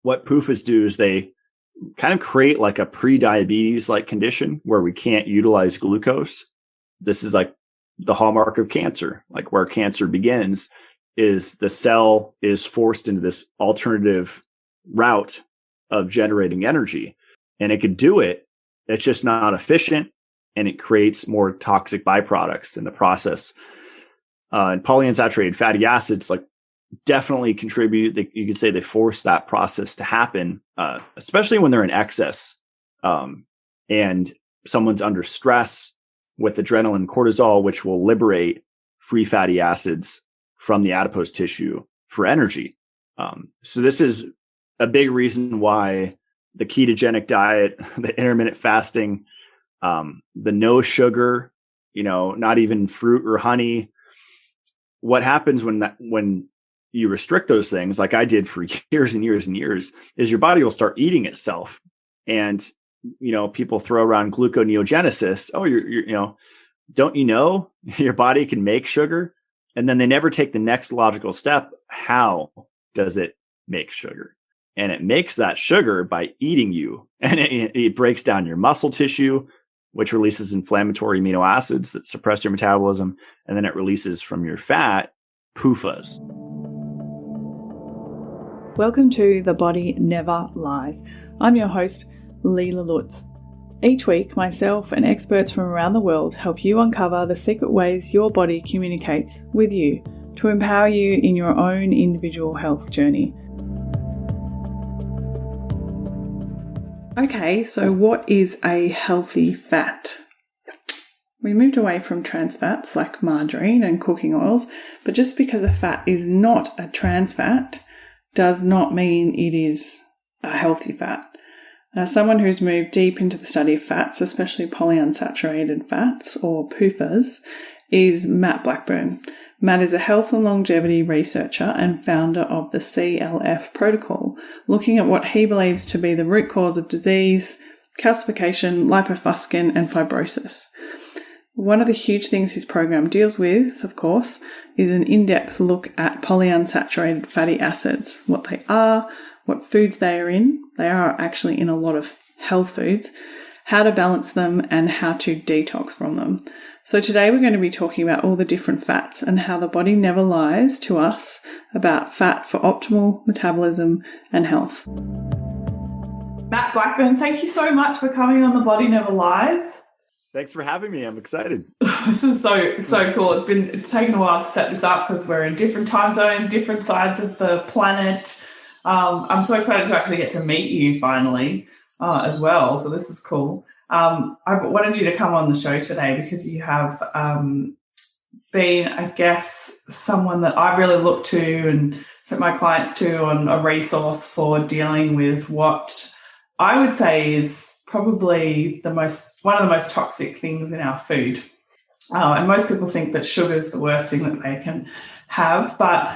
what PUFAs do is they kind of create like a pre-diabetes like condition where we can't utilize glucose. This is like the hallmark of cancer, like where cancer begins is the cell is forced into this alternative route of generating energy. And it could do it. It's just not efficient, and it creates more toxic byproducts in the process. And polyunsaturated fatty acids like definitely contribute. You could say they force that process to happen, especially when they're in excess. And someone's under stress with adrenaline, cortisol, which will liberate free fatty acids from the adipose tissue for energy. So this is a big reason why the ketogenic diet, the intermittent fasting, the no sugar, not even fruit or honey. What happens when you restrict those things, like I did for years and years and years, is your body will start eating itself. And, people throw around gluconeogenesis. Oh, don't you know your body can make sugar? And then they never take the next logical step. How does it make sugar? And it makes that sugar by eating you. And it breaks down your muscle tissue, which releases inflammatory amino acids that suppress your metabolism. And then it releases from your fat PUFAs. Welcome to The Body Never Lies. I'm your host, Leela Lutz. Each week, myself and experts from around the world help you uncover the secret ways your body communicates with you to empower you in your own individual health journey. Okay, so what is a healthy fat? We moved away from trans fats like margarine and cooking oils, but just because a fat is not a trans fat does not mean it is a healthy fat. Now, someone who's moved deep into the study of fats, especially polyunsaturated fats or PUFAs, is Matt Blackburn. Matt is a health and longevity researcher and founder of the CLF Protocol, looking at what he believes to be the root cause of disease, calcification, lipofuscin, and fibrosis. One of the huge things his program deals with, of course, is an in-depth look at polyunsaturated fatty acids, what they are, what foods they are in. They are actually in a lot of health foods, how to balance them, and how to detox from them. So today we're going to be talking about all the different fats and how the body never lies to us about fat for optimal metabolism and health. Matt Blackburn, thank you so much for coming on The Body Never Lies. Thanks for having me. I'm excited. This is so cool. It's taken a while to set this up because we're in different time zones, different sides of the planet. I'm so excited to actually get to meet you finally as well. So this is cool. I've wanted you to come on the show today because you have been, I guess, someone that I've really looked to and sent my clients to on a resource for dealing with what I would say is probably one of the most toxic things in our food. And most people think that sugar is the worst thing that they can have, but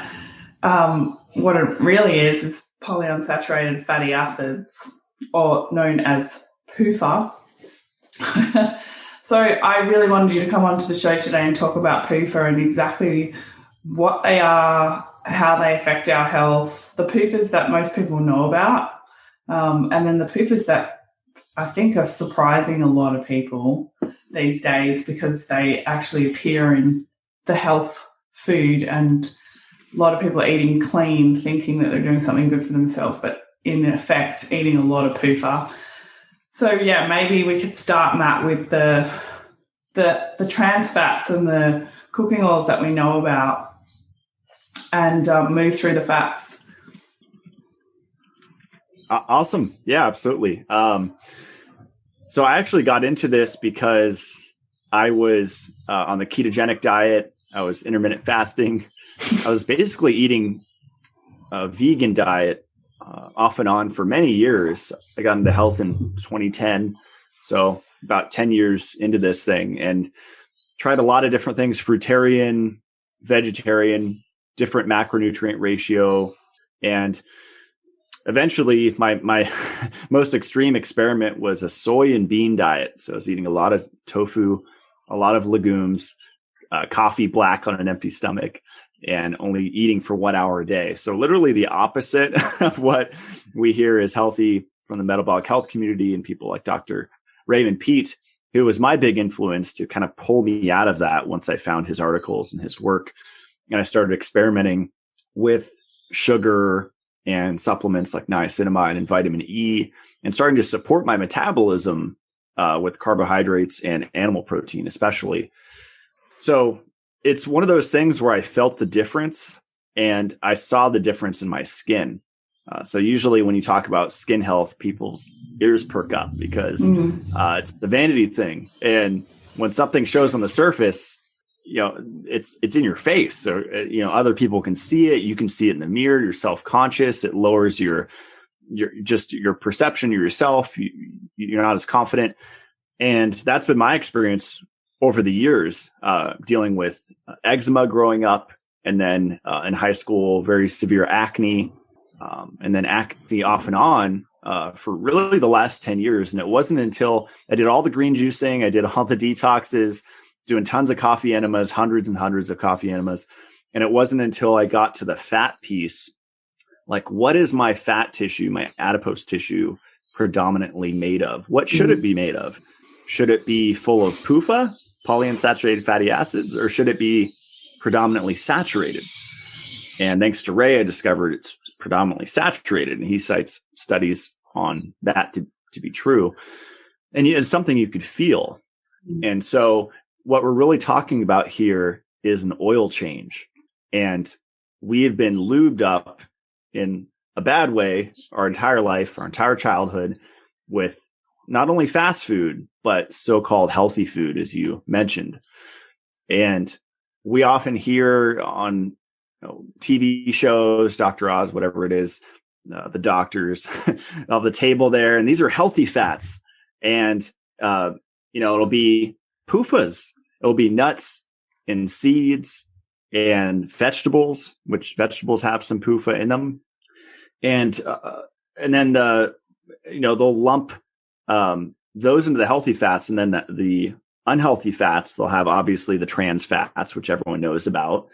what it really is polyunsaturated fatty acids, or known as PUFA. So I really wanted you to come onto the show today and talk about PUFA and exactly what they are, how they affect our health, the PUFAs that most people know about, and then the PUFAs that I think are surprising a lot of people these days because they actually appear in the health food, and a lot of people are eating clean thinking that they're doing something good for themselves, but in effect eating a lot of PUFA. So yeah, maybe we could start, Matt, with the trans fats and the cooking oils that we know about and move through the fats. Awesome. Yeah, absolutely. So I actually got into this because I was on the ketogenic diet. I was intermittent fasting. I was basically eating a vegan diet off and on for many years. I got into health in 2010. So about 10 years into this thing, and tried a lot of different things: fruitarian, vegetarian, different macronutrient ratio. And eventually my most extreme experiment was a soy and bean diet. So I was eating a lot of tofu, a lot of legumes, coffee black on an empty stomach, and only eating for 1 hour a day. So literally the opposite of what we hear is healthy from the metabolic health community and people like Dr. Raymond Peat, who was my big influence to kind of pull me out of that once I found his articles and his work. And I started experimenting with sugar and supplements like niacinamide and vitamin E, and starting to support my metabolism with carbohydrates and animal protein, especially. So it's one of those things where I felt the difference, and I saw the difference in my skin. So usually when you talk about skin health, people's ears perk up because it's the vanity thing. And when something shows on the surface, it's in your face. So, other people can see it. You can see it in the mirror. You're self-conscious. It lowers your perception of yourself. You're not as confident. And that's been my experience over the years, dealing with eczema growing up, and then in high school, very severe acne, and then acne off and on for really the last 10 years. And it wasn't until I did all the green juicing, I did all the detoxes, doing tons of coffee enemas, hundreds and hundreds of coffee enemas. And it wasn't until I got to the fat piece, like, what is my fat tissue, my adipose tissue predominantly made of? What should it be made of? Should it be full of PUFA, polyunsaturated fatty acids, or should it be predominantly saturated? And thanks to Ray, I discovered it's predominantly saturated, and he cites studies on that to be true. And it's something you could feel. And so what we're really talking about here is an oil change. And we have been lubed up in a bad way our entire life, our entire childhood, with not only fast food, but so-called healthy food, as you mentioned. And we often hear on TV shows, Dr. Oz, whatever it is, the doctors of the table there, and these are healthy fats. And, it'll be PUFAs. It'll be nuts and seeds and vegetables, which vegetables have some PUFA in them. And then they'll lump those into the healthy fats, and then the unhealthy fats, they'll have obviously the trans fats, which everyone knows about,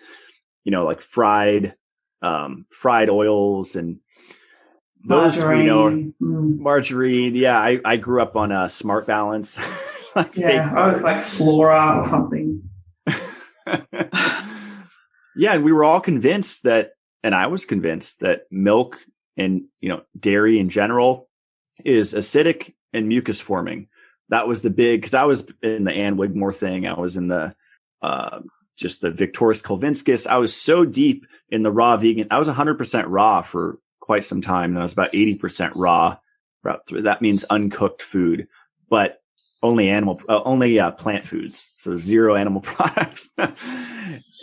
like fried oils and those, margarine. Margarine. Yeah. I grew up on a Smart Balance. I was like Flora or something. Yeah. And we were all convinced that, and I was convinced that milk and, dairy in general is acidic and mucus forming. That was the big, because I was in the Ann Wigmore thing. I was in the, just the Victoris Kulvinskas. I was so deep in the raw vegan. I was 100% raw for quite some time. And I was about 80% raw. That means uncooked food, but only plant foods. So 0 animal products.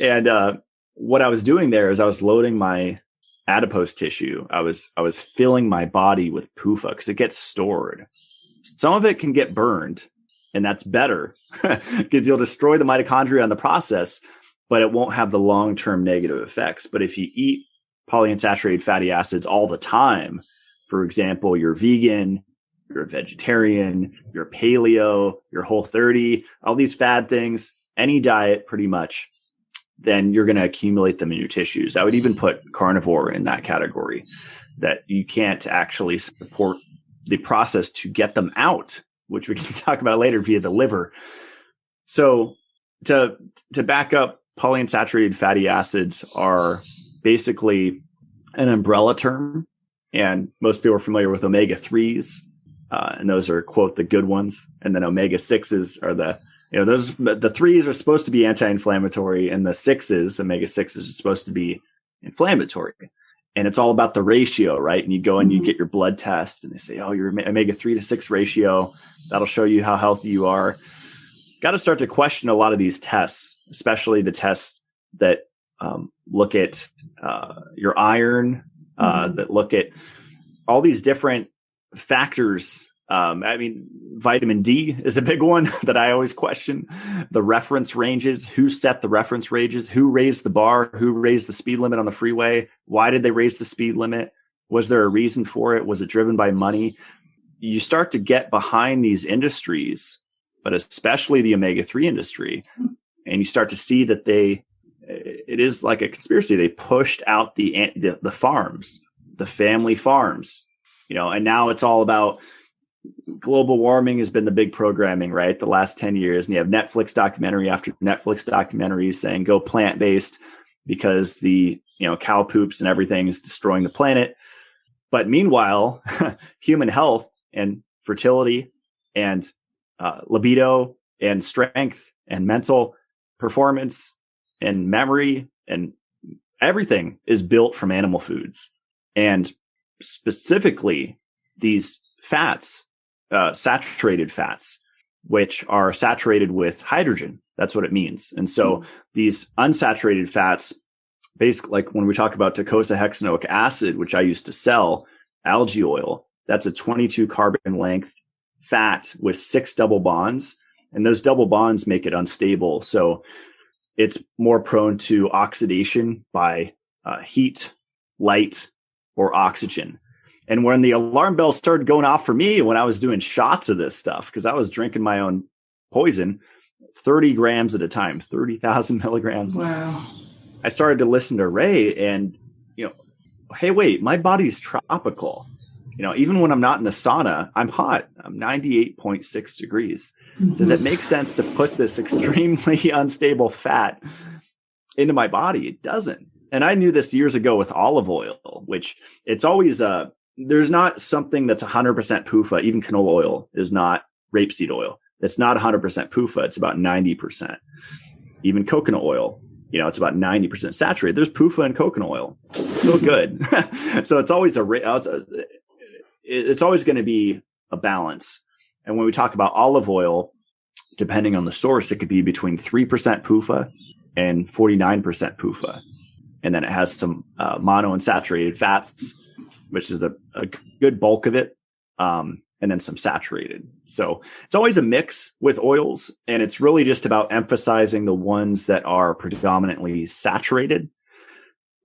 And, what I was doing there is I was loading my adipose tissue. I was filling my body with PUFA because it gets stored. Some of it can get burned, and that's better because you'll destroy the mitochondria in the process, but it won't have the long-term negative effects. But if you eat polyunsaturated fatty acids all the time, for example, you're vegan, you're a vegetarian, you're paleo, you're Whole30, all these fad things, any diet pretty much, then you're going to accumulate them in your tissues. I would even put carnivore in that category, that you can't actually support the process to get them out, which we can talk about later via the liver. So to back up, polyunsaturated fatty acids are basically an umbrella term, and most people are familiar with omega-3s, and those are, quote, the good ones. And then omega-6s are the 3s are supposed to be anti-inflammatory, and the 6s, omega-6s, are supposed to be inflammatory. And it's all about the ratio, right? And you go and you get your blood test, and they say, oh, your omega-3 to 6 ratio, that'll show you how healthy you are. Got to start to question a lot of these tests, especially the tests that look at your iron, that look at all these different factors. Vitamin D is a big one that I always question. The reference ranges, who set the reference ranges, who raised the bar, who raised the speed limit on the freeway? Why did they raise the speed limit? Was there a reason for it? Was it driven by money? You start to get behind these industries, but especially the omega-3 industry, and you start to see that it is like a conspiracy. They pushed out the farms, the family farms, and now it's all about global warming has been the big programming, right? The last 10 years. And you have Netflix documentary after Netflix documentary saying go plant-based because the, cow poops and everything is destroying the planet. But meanwhile, human health and fertility and libido and strength and mental performance and memory and everything is built from animal foods. And specifically these fats, saturated fats, which are saturated with hydrogen. That's what it means. And so these unsaturated fats, basically, like when we talk about docosahexaenoic acid, which I used to sell, algae oil, that's a 22 carbon length fat with 6 double bonds. And those double bonds make it unstable. So it's more prone to oxidation by heat, light, or oxygen. And when the alarm bells started going off for me, when I was doing shots of this stuff, because I was drinking my own poison, 30 grams at a time, 30,000 milligrams. Wow. I started to listen to Ray and, hey, wait, my body's tropical. Even when I'm not in a sauna, I'm hot. I'm 98.6 degrees. Mm-hmm. Does it make sense to put this extremely unstable fat into my body? It doesn't. And I knew this years ago with olive oil, which it's always there's not something that's 100% PUFA. Even canola oil is not rapeseed oil. It's not 100% PUFA. It's about 90%. Even coconut oil, it's about 90% saturated. There's PUFA in coconut oil. It's still good. So it's always it's always going to be a balance. And when we talk about olive oil, depending on the source, it could be between 3% PUFA and 49% PUFA. And then it has some monounsaturated fats, which is a good bulk of it, and then some saturated. So it's always a mix with oils, and it's really just about emphasizing the ones that are predominantly saturated,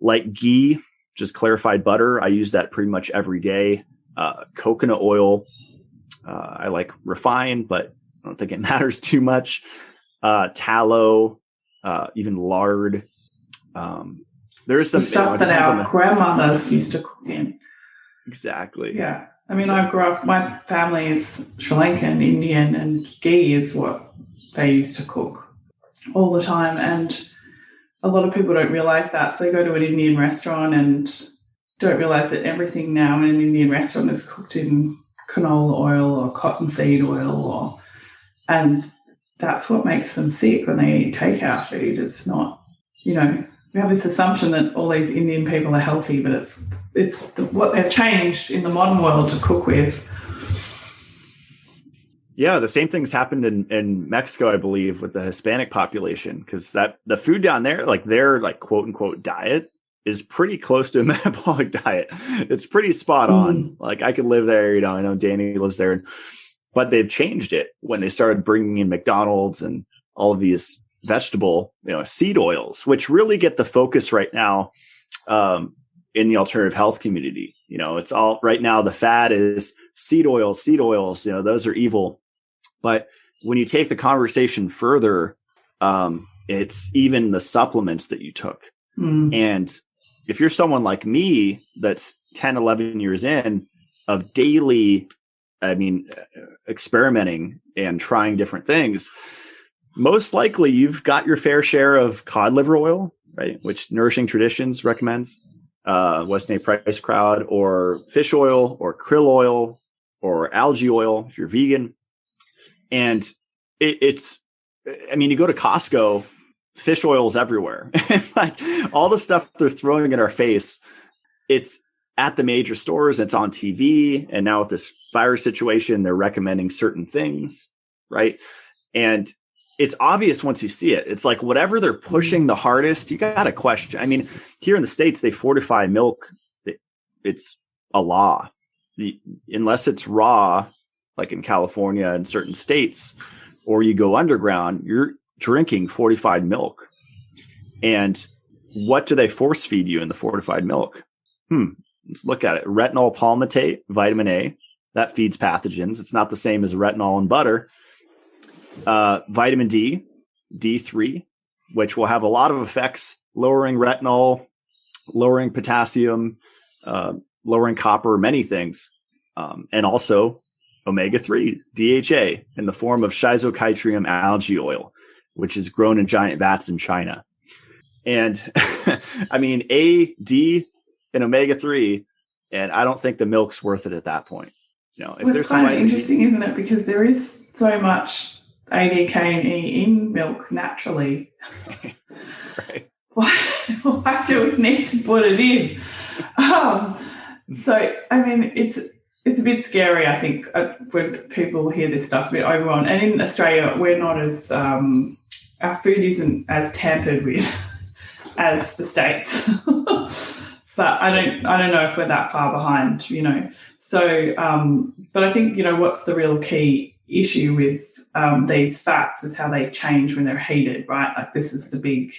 like ghee, just clarified butter. I use that pretty much every day. Coconut oil, I like refined, but I don't think it matters too much. Tallow, even lard. There's some stuff that our grandmothers used to cook in. Exactly. Yeah. I mean, I grew up, my family is Sri Lankan, Indian, and ghee is what they used to cook all the time. And a lot of people don't realize that. So they go to an Indian restaurant and don't realize that everything now in an Indian restaurant is cooked in canola oil or cottonseed oil, and that's what makes them sick when they eat takeout food. It's not, we have this assumption that all these Indian people are healthy, but it's what they've changed in the modern world to cook with. Yeah, the same thing's happened in Mexico, I believe, with the Hispanic population, because the food down there, like their quote unquote diet, is pretty close to a metabolic diet. It's pretty spot on. Like I could live there, I know Danny lives there, but they've changed it when they started bringing in McDonald's and all of these vegetable, seed oils, which really get the focus right now in the alternative health community. It's all right now. The fad is seed oils, those are evil. But when you take the conversation further, it's even the supplements that you took. And if you're someone like me, that's 10, 11 years in of daily, experimenting and trying different things, most likely you've got your fair share of cod liver oil, right? Which Nourishing Traditions recommends, Weston A. Price Crowd, or fish oil or krill oil or algae oil if you're vegan. And it's you go to Costco, fish oil is everywhere. It's like all the stuff they're throwing in our face. It's at the major stores. It's on TV. And now with this virus situation, they're recommending certain things, right? And it's obvious once you see it. It's like whatever they're pushing the hardest, you got to question. Here in the States, they fortify milk. It's a law. Unless it's raw, like in California and certain states, or you go underground, you're drinking fortified milk. And what do they force feed you in the fortified milk? Let's look at it. Retinol palmitate, vitamin A, that feeds pathogens. It's not the same as retinol in butter. Vitamin D, D3, which will have a lot of effects, lowering retinol, lowering potassium, lowering copper, many things. and also omega-3, DHA, in the form of schizochytrium algae oil, which is grown in giant vats in China. And I mean, A, D, and omega-3, and I don't think the milk's worth it at that point. If it's kind of interesting, isn't it? Because there is so much A, D, K, and E in milk naturally. Right. Why do we need to put it in? So, I mean, it's a bit scary, I think, when people hear this stuff, a bit overwhelmed. And in Australia, we're not as our food isn't as tampered with as the States. But I don't know if we're that far behind, So, but I think, what's the real key issue with these fats is how they change when they're heated, right? Like, this is the big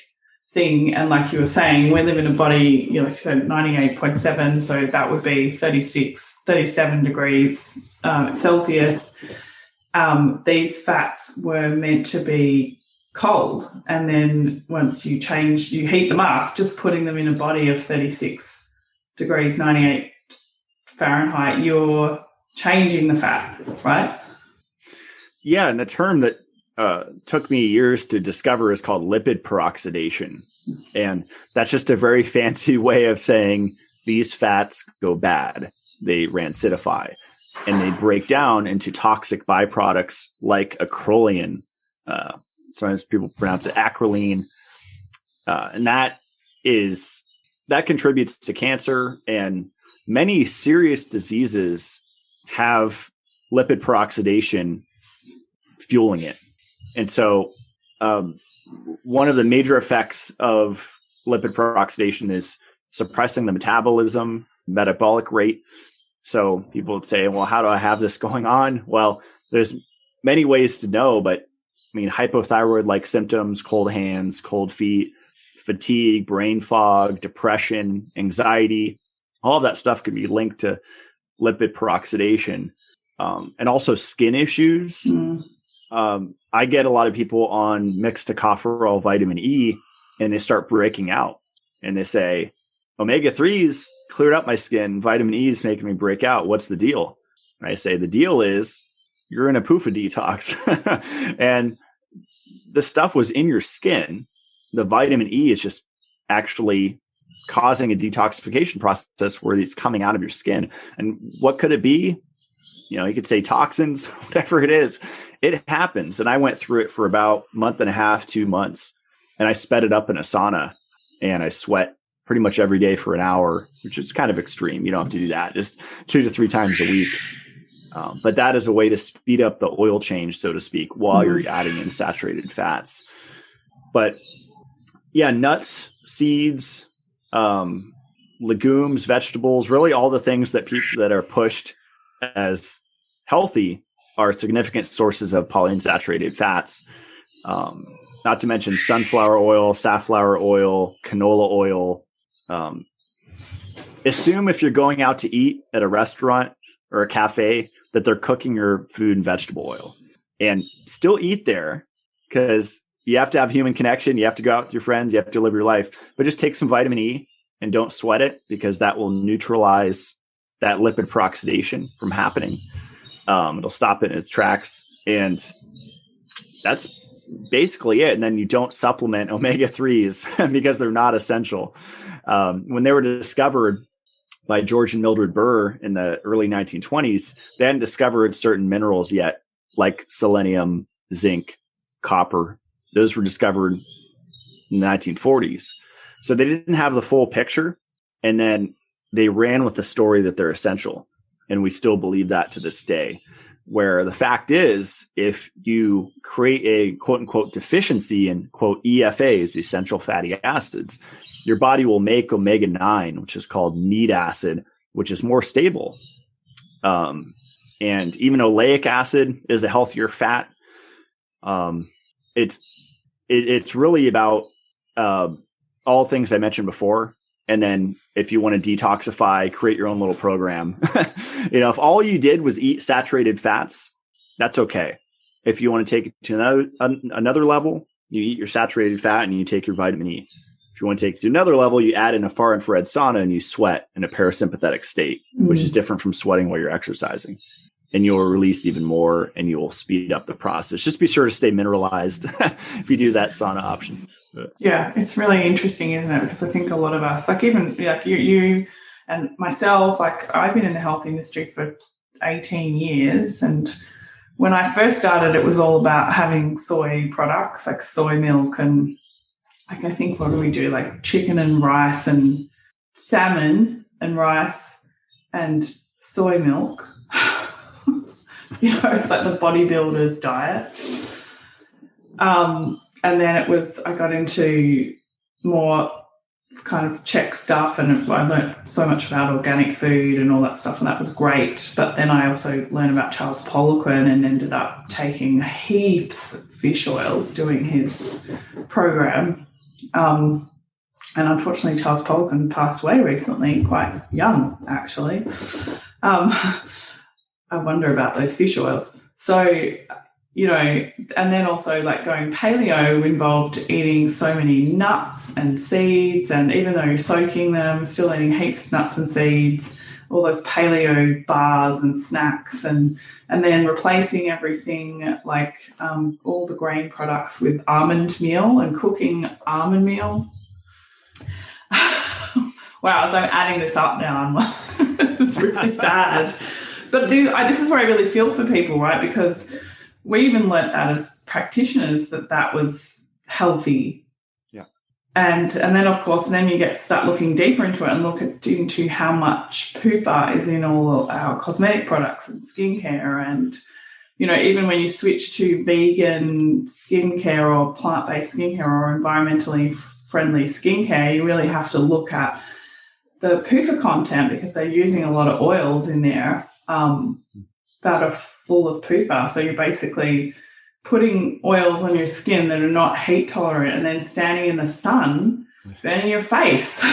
thing. And like you were saying, we live in a body, like you said, 98.7, so that would be 37 degrees Celsius. These fats were meant to be cold, and then once you heat them up, just putting them in a body of 36 degrees 98 Fahrenheit, you're changing the fat, right? Yeah, and the term that took me years to discover is called lipid peroxidation. And that's just a very fancy way of saying these fats go bad. They rancidify and they break down into toxic byproducts like acrolein. Sometimes people pronounce it acrolein. And that contributes to cancer, and many serious diseases have lipid peroxidation fueling it. And so one of the major effects of lipid peroxidation is suppressing the metabolism, metabolic rate. So people would say, well, how do I have this going on? Well, there's many ways to know, but I mean, hypothyroid-like symptoms, cold hands, cold feet, fatigue, brain fog, depression, anxiety, all of that stuff can be linked to lipid peroxidation. And also skin issues. I get a lot of people on mixed tocopherol vitamin E, and they start breaking out. And they say, omega-3s cleared up my skin. Vitamin E is making me break out. What's the deal? And I say, the deal is you're in a PUFA detox. And the stuff was in your skin. The vitamin E is just actually causing a detoxification process where it's coming out of your skin. And what could it be? You could say toxins, whatever it is. It happens. And I went through it for about a month and a half, 2 months. And I sped it up in a sauna, and I sweat pretty much every day for an hour, which is kind of extreme. You don't have to do that, just 2 to 3 times a week. But that is a way to speed up the oil change, so to speak, while you're adding in saturated fats. But yeah, nuts, seeds, legumes, vegetables, really all the things that people that are pushed as healthy are significant sources of polyunsaturated fats. Not to mention sunflower oil, safflower oil, canola oil. Assume if you're going out to eat at a restaurant or a cafe that they're cooking your food in vegetable oil, and still eat there, because you have to have human connection. You have to go out with your friends. You have to live your life, but just take some vitamin E and don't sweat it, because that will neutralize that lipid peroxidation from happening. It'll stop it in its tracks. And that's basically it. And then you don't supplement omega-3s because they're not essential. When they were discovered by George and Mildred Burr in the early 1920s, they hadn't discovered certain minerals yet, like selenium, zinc, copper. Those were discovered in the 1940s. So they didn't have the full picture. And then they ran with the story that they're essential. And we still believe that to this day, where the fact is, if you create a quote unquote deficiency in quote EFAs, essential fatty acids, your body will make omega-9, which is called meat acid, which is more stable. And even oleic acid is a healthier fat. It's really about all things I mentioned before. And then if you want to detoxify, create your own little program. If all you did was eat saturated fats, that's okay. If you want to take it to another level, you eat your saturated fat and you take your vitamin E. If you want to take it to another level, you add in a far infrared sauna and you sweat in a parasympathetic state, which is different from sweating while you're exercising. And you'll release even more and you'll speed up the process. Just be sure to stay mineralized if you do that sauna option. Yeah, it's really interesting, isn't it? Because I think a lot of us, like even like you and myself, like I've been in the health industry for 18 years. And when I first started, it was all about having soy products like soy milk and like I think what do we do? Like chicken and rice and salmon and rice and soy milk. It's like the bodybuilder's diet. And then I got into more kind of Czech stuff and I learned so much about organic food and all that stuff and that was great. But then I also learned about Charles Poliquin and ended up taking heaps of fish oils doing his program. And unfortunately, Charles Poliquin passed away recently, quite young, actually. I wonder about those fish oils. So, and then also like going paleo involved eating so many nuts and seeds. And even though you're soaking them, still eating heaps of nuts and seeds, all those paleo bars and snacks and then replacing everything like all the grain products with almond meal and cooking almond meal. Wow, as I'm adding this up now, I'm like, this is really bad. But this is where I really feel for people, right? Because we even learnt that as practitioners that was healthy. Yeah. And then, of course, then you start looking deeper into it and look into how much PUFA is in all our cosmetic products and skincare. And, even when you switch to vegan skincare or plant-based skincare or environmentally friendly skincare, you really have to look at the PUFA content because they're using a lot of oils in there that are full of PUFA. So you're basically putting oils on your skin that are not heat tolerant and then standing in the sun, burning your face.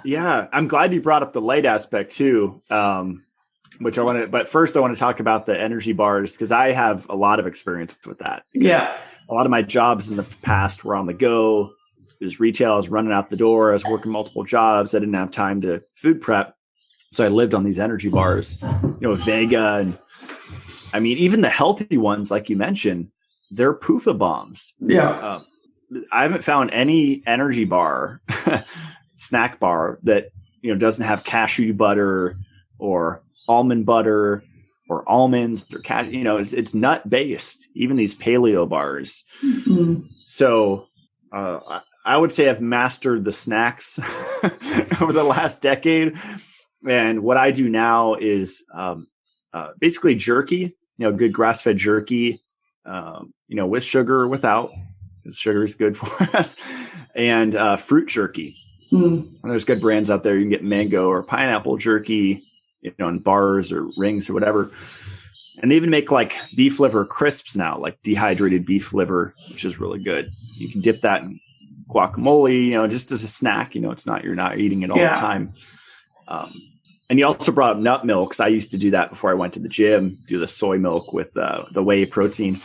Yeah, I'm glad you brought up the light aspect too, but first I want to talk about the energy bars because I have a lot of experience with that. Yeah. A lot of my jobs in the past were on the go. It was retail. I was running out the door. I was working multiple jobs. I didn't have time to food prep. So I lived on these energy bars, Vega. And I mean, even the healthy ones, like you mentioned, they're PUFA bombs. Yeah. I haven't found any energy bar, snack bar that, doesn't have cashew butter or almond butter or almonds or it's nut based, even these paleo bars. Mm-hmm. So, I would say I've mastered the snacks over the last decade. And what I do now is basically jerky, good grass-fed jerky, with sugar or without, because sugar is good for us, and fruit jerky. And there's good brands out there. You can get mango or pineapple jerky, in bars or rings or whatever. And they even make like beef liver crisps now, like dehydrated beef liver, which is really good. You can dip that in guacamole, just as a snack, you're not eating it all the time. And you also brought up nut milk, because I used to do that before I went to the gym, do the soy milk with the whey protein.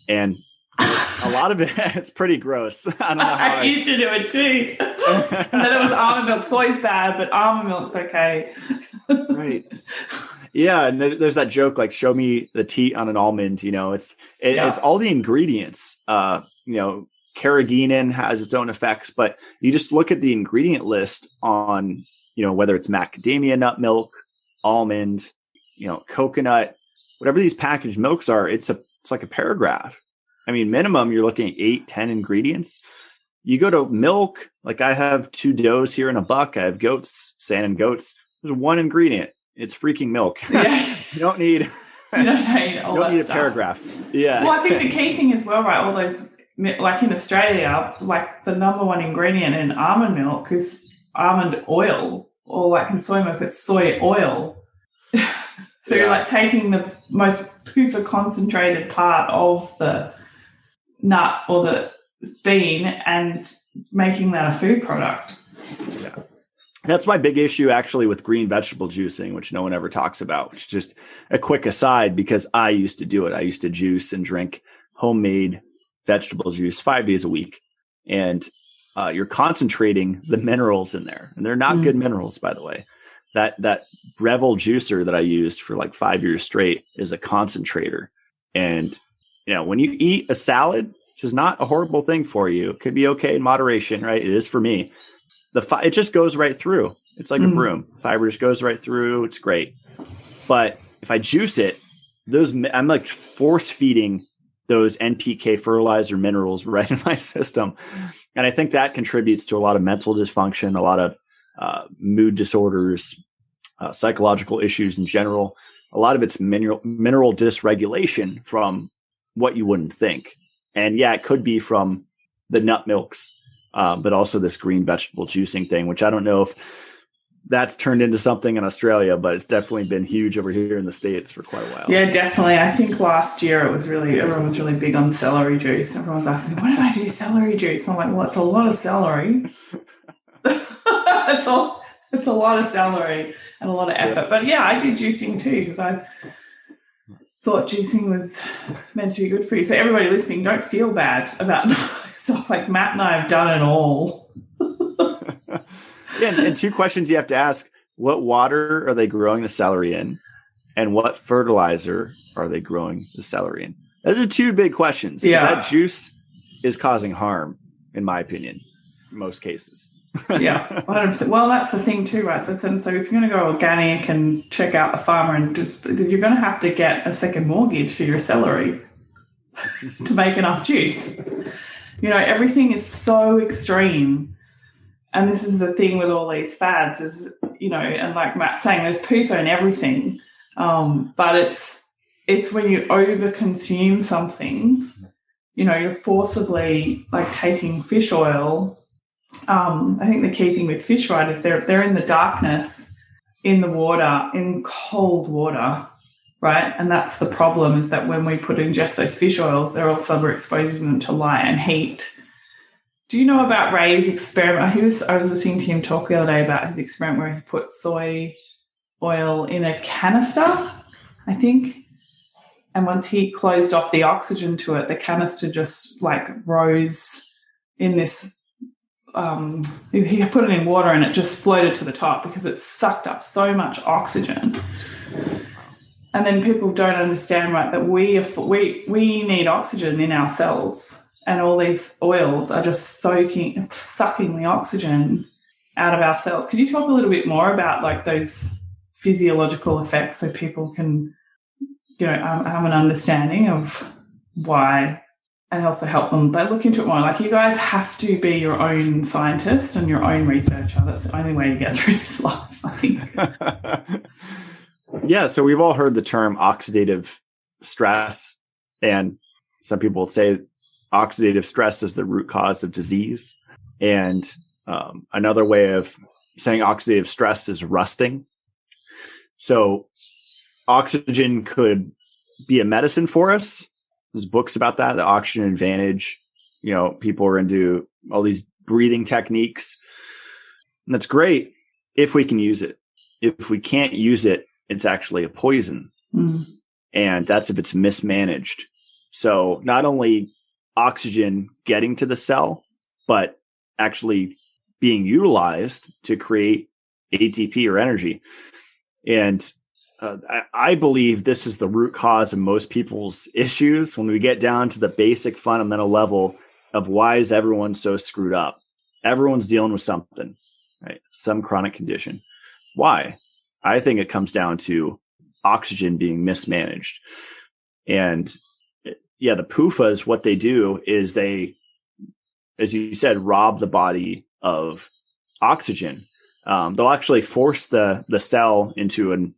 And a lot of it's pretty gross. I don't know how I used to do it too. And then it was almond milk. Soy's bad, but almond milk's okay. Right. Yeah. And there's that joke, like, show me the teat on an almond, it's all the ingredients, carrageenan has its own effects, but you just look at the ingredient list on, whether it's macadamia nut milk, almond, coconut, whatever these packaged milks are, it's like a paragraph. I mean, minimum, you're looking at 8-10 ingredients. You go to milk, like I have 2 does here in a buck. I have goats, salmon goats. There's one ingredient. It's freaking milk. Yeah. You don't need a paragraph. Yeah. Well, I think the key thing as well, right? All those, like in Australia, like the number one ingredient in almond milk is almond oil, or like in soy milk, it's soy oil. So you're like taking the most PUFA concentrated part of the nut or the bean and making that a food product. Yeah. That's my big issue actually with green vegetable juicing, which no one ever talks about, which is just a quick aside, because I used to do it. I used to juice and drink homemade vegetable juice 5 days a week. And you're concentrating the minerals in there. And they're not good minerals, by the way. That Breville juicer that I used for like 5 years straight is a concentrator. And, when you eat a salad, which is not a horrible thing for you, it could be okay in moderation, right? It is for me. It just goes right through. It's like a broom. Fiber just goes right through. It's great. But if I juice it, I'm like force feeding those NPK fertilizer minerals right in my system. And I think that contributes to a lot of mental dysfunction, a lot of mood disorders, psychological issues in general. A lot of it's mineral dysregulation from what you wouldn't think. And yeah, it could be from the nut milks, but also this green vegetable juicing thing, which I don't know if that's turned into something in Australia, but it's definitely been huge over here in the States for quite a while. Yeah, definitely. I think last year everyone was really big on celery juice. Everyone's asking me, why did I do celery juice? I'm like, well, it's a lot of celery. It's a lot of celery and a lot of effort. Yeah. But yeah, I did juicing too because I thought juicing was meant to be good for you. So everybody listening, don't feel bad about stuff. Like Matt and I have done it all. Yeah, and 2 questions you have to ask. What water are they growing the celery in? And what fertilizer are they growing the celery in? Those are 2 big questions. Yeah. That juice is causing harm, in my opinion, in most cases. Yeah, 100%. Well, that's the thing too, right? So if you're going to go organic and check out the farmer and you're going to have to get a second mortgage for your celery to make enough juice. Everything is so extreme. And this is the thing with all these fads is, and like Matt's saying, there's PUFA in everything. But it's when you overconsume something, you're forcibly like taking fish oil. I think the key thing with fish, right, is they're in the darkness, in the water, in cold water, right? And that's the problem is that when we ingest those fish oils, we're exposing them to light and heat. Do you know about Ray's experiment? I was listening to him talk the other day about his experiment where he put soy oil in a canister, I think. And once he closed off the oxygen to it, the canister just like rose in this. He put it in water and it just floated to the top because it sucked up so much oxygen. And then people don't understand, right, that we need oxygen in our cells. And all these oils are just sucking the oxygen out of our cells. Could you talk a little bit more about like those physiological effects so people can, have an understanding of why, and also help them? They look into it more. Like you guys have to be your own scientist and your own researcher. That's the only way to get through this life, I think. Yeah. So we've all heard the term oxidative stress, and some people say oxidative stress is the root cause of disease. And another way of saying oxidative stress is rusting. So oxygen could be a medicine for us. There's books about that, the oxygen advantage. People are into all these breathing techniques. And that's great if we can use it. If we can't use it, it's actually a poison. And that's if it's mismanaged. So not only oxygen getting to the cell, but actually being utilized to create ATP or energy. And I believe this is the root cause of most people's issues when we get down to the basic fundamental level of why is everyone so screwed up. Everyone's dealing with something, right? Some chronic condition. Why? I think it comes down to oxygen being mismanaged. And yeah, the PUFAs, what they do is they, as you said, rob the body of oxygen. They'll actually force the cell into an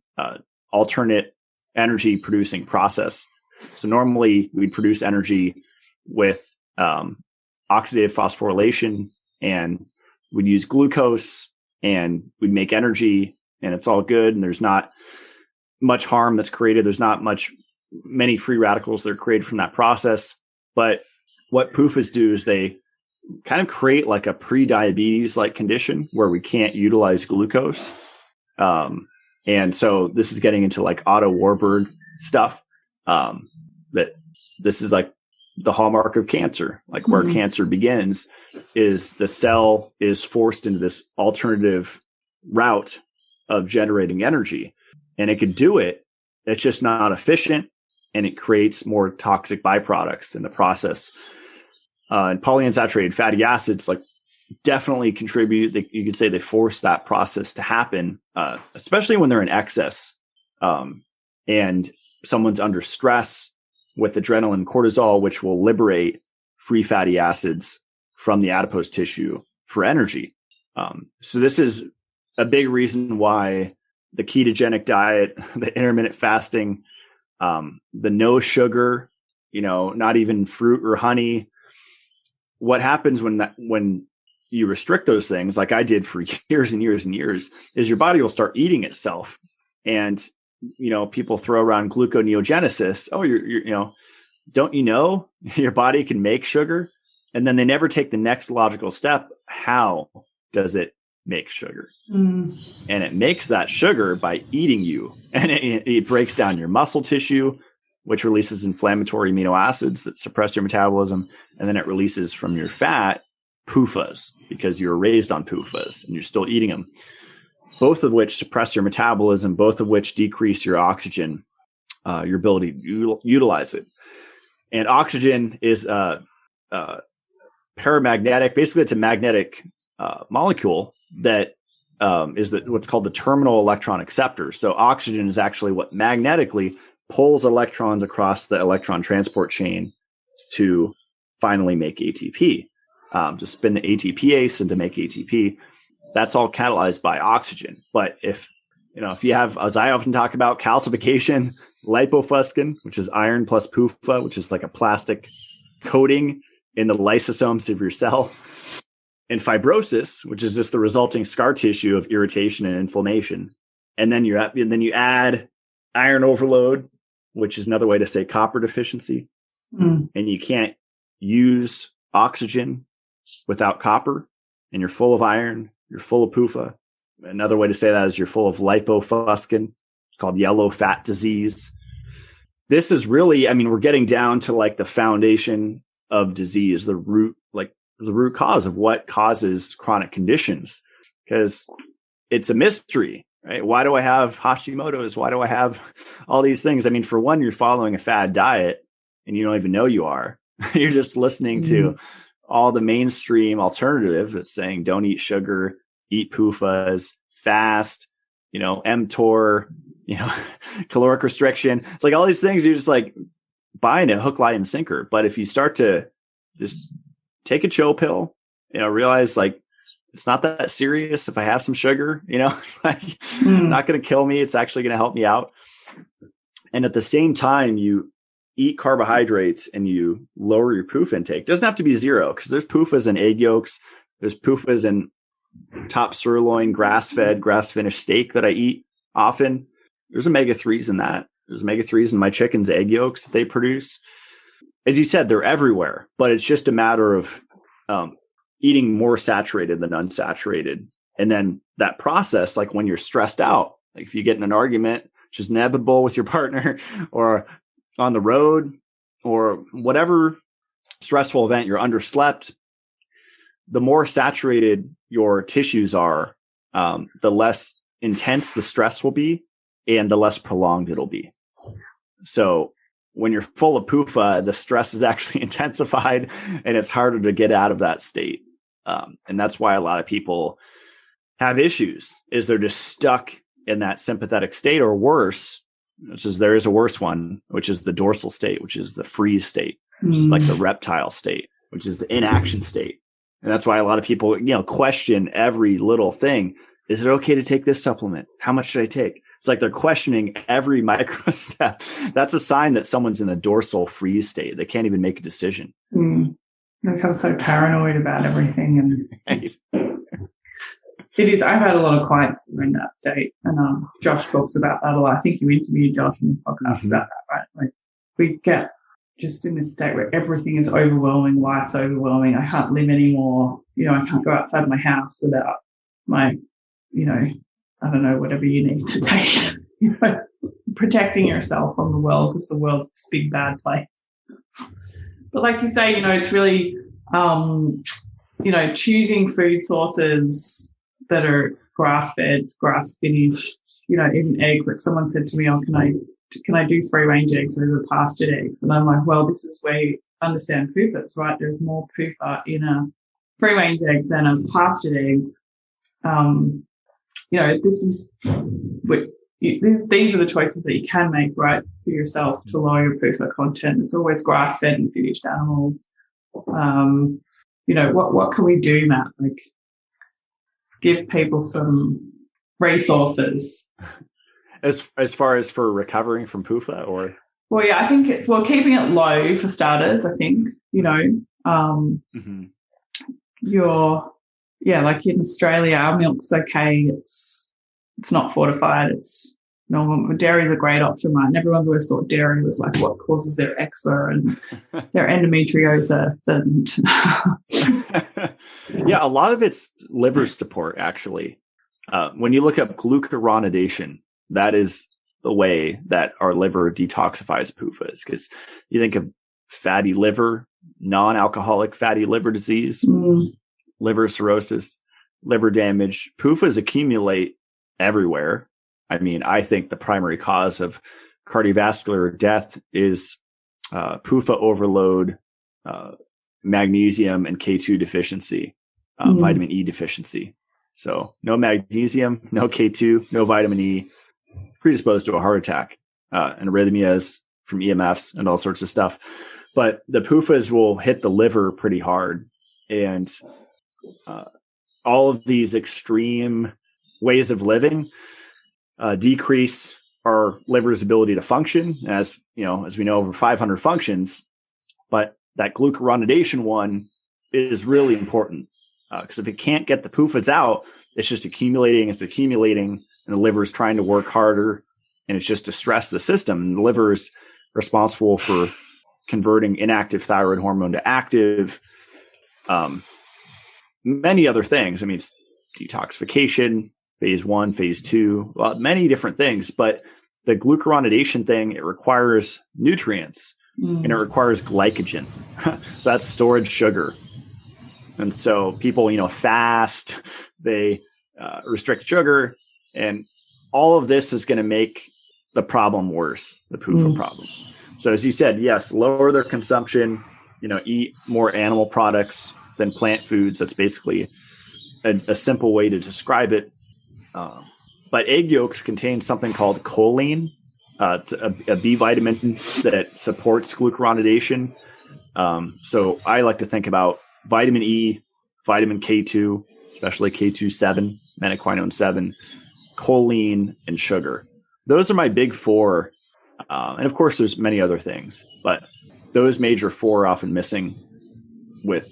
alternate energy producing process. So normally we'd produce energy with oxidative phosphorylation, and we'd use glucose and we'd make energy, and it's all good. And there's not much harm that's created. There's not many free radicals that are created from that process. But what PUFAs do is they kind of create like a pre-diabetes like condition where we can't utilize glucose. And so this is getting into like Otto Warburg stuff. That this is like the hallmark of cancer, like where cancer begins, is the cell is forced into this alternative route of generating energy. And it could do it. It's just not efficient, and it creates more toxic byproducts in the process. And polyunsaturated fatty acids, like, definitely contribute. You could say they force that process to happen, especially when they're in excess, and someone's under stress with adrenaline, cortisol, which will liberate free fatty acids from the adipose tissue for energy. So this is a big reason why the ketogenic diet, the intermittent fasting, the no sugar, not even fruit or honey. What happens when you restrict those things, like I did for years and years and years, is your body will start eating itself. And, people throw around gluconeogenesis. Oh, don't you know your body can make sugar? And then they never take the next logical step. How does it make sugar? And it makes that sugar by eating you. And it breaks down your muscle tissue, which releases inflammatory amino acids that suppress your metabolism. And then it releases from your fat PUFAs, because you're raised on PUFAs and you're still eating them, both of which suppress your metabolism, both of which decrease your oxygen, your ability to utilize it. And oxygen is paramagnetic. Basically, it's a magnetic molecule that is what's called the terminal electron acceptor. So oxygen is actually what magnetically pulls electrons across the electron transport chain to finally make ATP. To spin the ATPase and to make ATP. That's all catalyzed by oxygen. But if you have, as I often talk about, calcification, lipofuscin, which is iron plus PUFA, which is like a plastic coating in the lysosomes of your cell, and fibrosis, which is just the resulting scar tissue of irritation and inflammation. And then you add iron overload, which is another way to say copper deficiency. And you can't use oxygen without copper, and you're full of iron, you're full of PUFA. Another way to say that is you're full of lipofuscin, called yellow fat disease. This is really, we're getting down to like the foundation of disease, the root cause of what causes chronic conditions, because it's a mystery, right? Why do I have Hashimoto's? Why do I have all these things? For one, you're following a fad diet and you don't even know you are. You're just listening to all the mainstream alternative that's saying don't eat sugar, eat PUFAs, fast, mTOR, caloric restriction. It's like all these things you're just like buying it hook, line, and sinker. But if you start to just take a chill pill, realize like it's not that serious if I have some sugar, it's like not going to kill me. It's actually going to help me out. And at the same time, you eat carbohydrates and you lower your PUFA intake. It doesn't have to be zero, because there's PUFAs in egg yolks. There's PUFAs in top sirloin, grass-fed, grass-finished steak that I eat often. There's omega-3s in that. There's omega-3s in my chicken's egg yolks that they produce. As you said, they're everywhere, but it's just a matter of eating more saturated than unsaturated. And then that process, like when you're stressed out, like if you get in an argument, which is inevitable with your partner, or on the road, or whatever stressful event, you're underslept, the more saturated your tissues are, the less intense the stress will be and the less prolonged it'll be. So when you're full of PUFA, the stress is actually intensified and it's harder to get out of that state. And that's why a lot of people have issues, is they're just stuck in that sympathetic state, or worse, there is a worse one, which is the dorsal state, which is the freeze state, which is like the reptile state, which is the inaction state. And that's why a lot of people, question every little thing. Is it okay to take this supplement? How much should I take? It's like they're questioning every micro step. That's a sign that someone's in a dorsal freeze state. They can't even make a decision. They become so paranoid about everything. And it is. I've had a lot of clients who are in that state, and Josh talks about that a lot. I think you interviewed Josh in the podcast about that, right? Like we get just in this state where everything is overwhelming, life's overwhelming. I can't live anymore. I can't go outside my house without my, I don't know, whatever you need to take, protecting yourself from the world, because the world's this big bad place. But like you say, it's really, choosing food sources that are grass-fed, grass-finished, even eggs. Like someone said to me, oh, can I do free-range eggs over pastured eggs? And I'm like, well, this is where you understand PUFAs, right? There's more PUFA in a free-range egg than a pastured egg. These are the choices that you can make, right, for yourself to lower your PUFA content. It's always grass-fed and finished animals. What can we do, Matt? Like, give people some resources. As far as for recovering from PUFA, or? Well, yeah, I think keeping it low for starters. I think like in Australia, our milk's okay. It's not fortified. It's normal. Dairy is a great option, right? And everyone's always thought dairy was like what causes their eczema and their endometriosis. And yeah, a lot of it's liver support, actually. When you look up glucuronidation, that is the way that our liver detoxifies PUFAs, because you think of fatty liver, non-alcoholic fatty liver disease, liver cirrhosis, liver damage. PUFAs accumulate everywhere. I mean, I think the primary cause of cardiovascular death is PUFA overload, magnesium and K2 deficiency, vitamin E deficiency. So no magnesium, no K2, no vitamin E, predisposed to a heart attack, and arrhythmias from EMFs and all sorts of stuff. But the PUFAs will hit the liver pretty hard. And all of these extreme ways of living decrease our liver's ability to function, as we know, over 500 functions. But that glucuronidation one is really important, because if it can't get the PUFAs out, it's just accumulating, and the liver is trying to work harder, and it's just to stress the system. And the liver is responsible for converting inactive thyroid hormone to active, many other things. I mean, it's detoxification, phase 1, phase 2, many different things. But the glucuronidation thing, it requires nutrients and it requires glycogen. So that's stored sugar. And so people, fast, they restrict sugar, and all of this is going to make the problem worse, the PUFA problem. So as you said, yes, lower their consumption, eat more animal products than plant foods. That's basically a simple way to describe it. But egg yolks contain something called choline, a B vitamin that supports glucuronidation. So I like to think about vitamin E, vitamin K2, especially K2-7, menaquinone 7, choline, and sugar. Those are my big four. And of course, there's many other things, but those major four are often missing with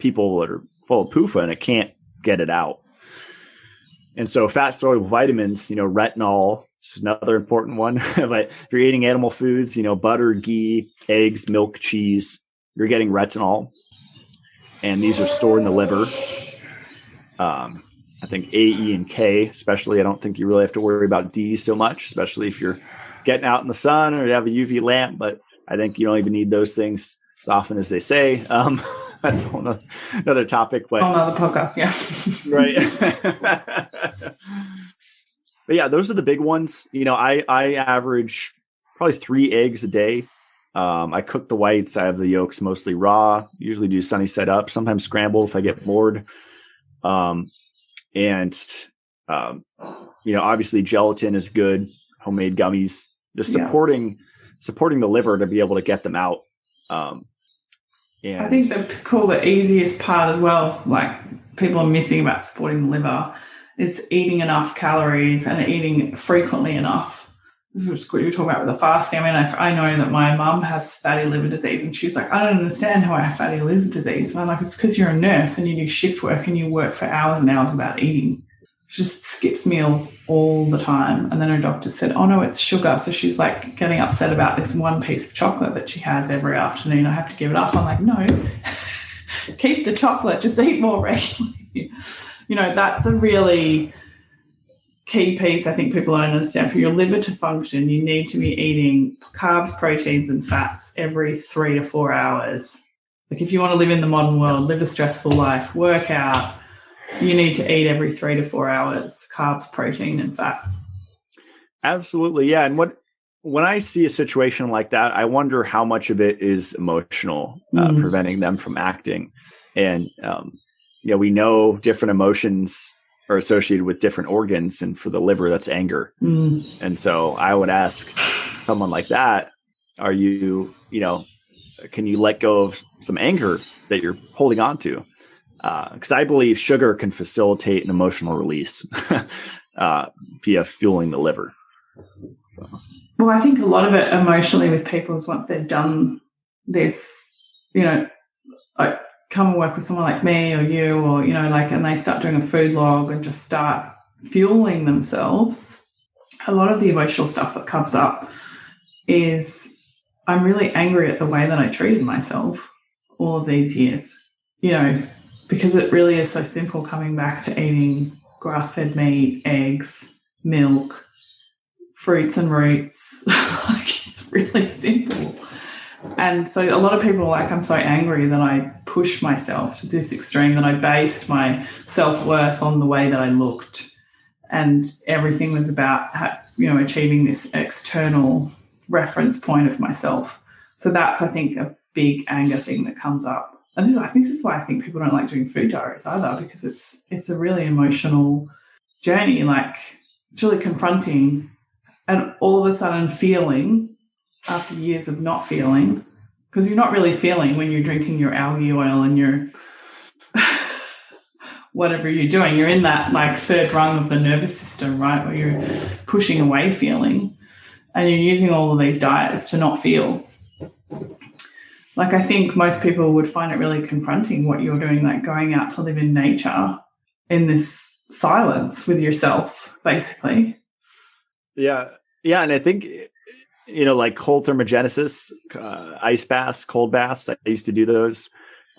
people that are full of PUFA, and it can't get it out. And so fat-soluble vitamins, retinol is another important one. But if you're eating animal foods, butter, ghee, eggs, milk, cheese, you're getting retinol. And these are stored in the liver. I think A, E, and K, especially. I don't think you really have to worry about D so much, especially if you're getting out in the sun or you have a UV lamp. But I think you don't even need those things as often as they say. That's a whole another topic. But another podcast, yeah. Right. But yeah, those are the big ones. I average probably 3 eggs a day. I cook the whites. I have the yolks mostly raw. Usually do sunny side up, sometimes scrambled if I get bored. Obviously gelatin is good. Homemade gummies, just supporting the liver to be able to get them out. And I think the easiest part as well, like people are missing about supporting the liver, is eating enough calories and eating frequently enough. This is what you were talking about with the fasting. I mean, I know that my mum has fatty liver disease, and she's like, I don't understand how I have fatty liver disease. And I'm like, it's because you're a nurse and you do shift work and you work for hours and hours without eating. She just skips meals all the time. And then her doctor said, oh no, it's sugar. So she's like getting upset about this one piece of chocolate that she has every afternoon. I have to give it up. I'm like, no, keep the chocolate, just eat more regularly. That's a really key piece I think people don't understand. For your liver to function, you need to be eating carbs, proteins, and fats every 3 to 4 hours. Like if you want to live in the modern world, live a stressful life, work out, you need to eat every 3 to 4 hours, carbs, protein, and fat. Absolutely. Yeah. And when I see a situation like that, I wonder how much of it is emotional, preventing them from acting. And, we know different emotions are associated with different organs. And for the liver, that's anger. And so I would ask someone like that, are you, can you let go of some anger that you're holding on to? Because I believe sugar can facilitate an emotional release via fueling the liver. So. Well, I think a lot of it emotionally with people is once they've done this, like come and work with someone like me or you or, and they start doing a food log and just start fueling themselves, a lot of the emotional stuff that comes up is I'm really angry at the way that I treated myself all of these years, because it really is so simple coming back to eating grass-fed meat, eggs, milk, fruits and roots. Like it's really simple. And so a lot of people are like, I'm so angry that I pushed myself to this extreme, that I based my self-worth on the way that I looked. And everything was about, achieving this external reference point of myself. So that's, I think, a big anger thing that comes up. And this is why I think people don't like doing food diaries either, because it's a really emotional journey. Like it's really confronting. And all of a sudden feeling after years of not feeling, because you're not really feeling when you're drinking your algae oil and your whatever you're doing. You're in that like third rung of the nervous system, right, where you're pushing away feeling, and you're using all of these diets to not feel. Like I think most people would find it really confronting what you're doing, like going out to live in nature in this silence with yourself, basically. Yeah. Yeah. And I think, like cold thermogenesis, ice baths, cold baths, I used to do those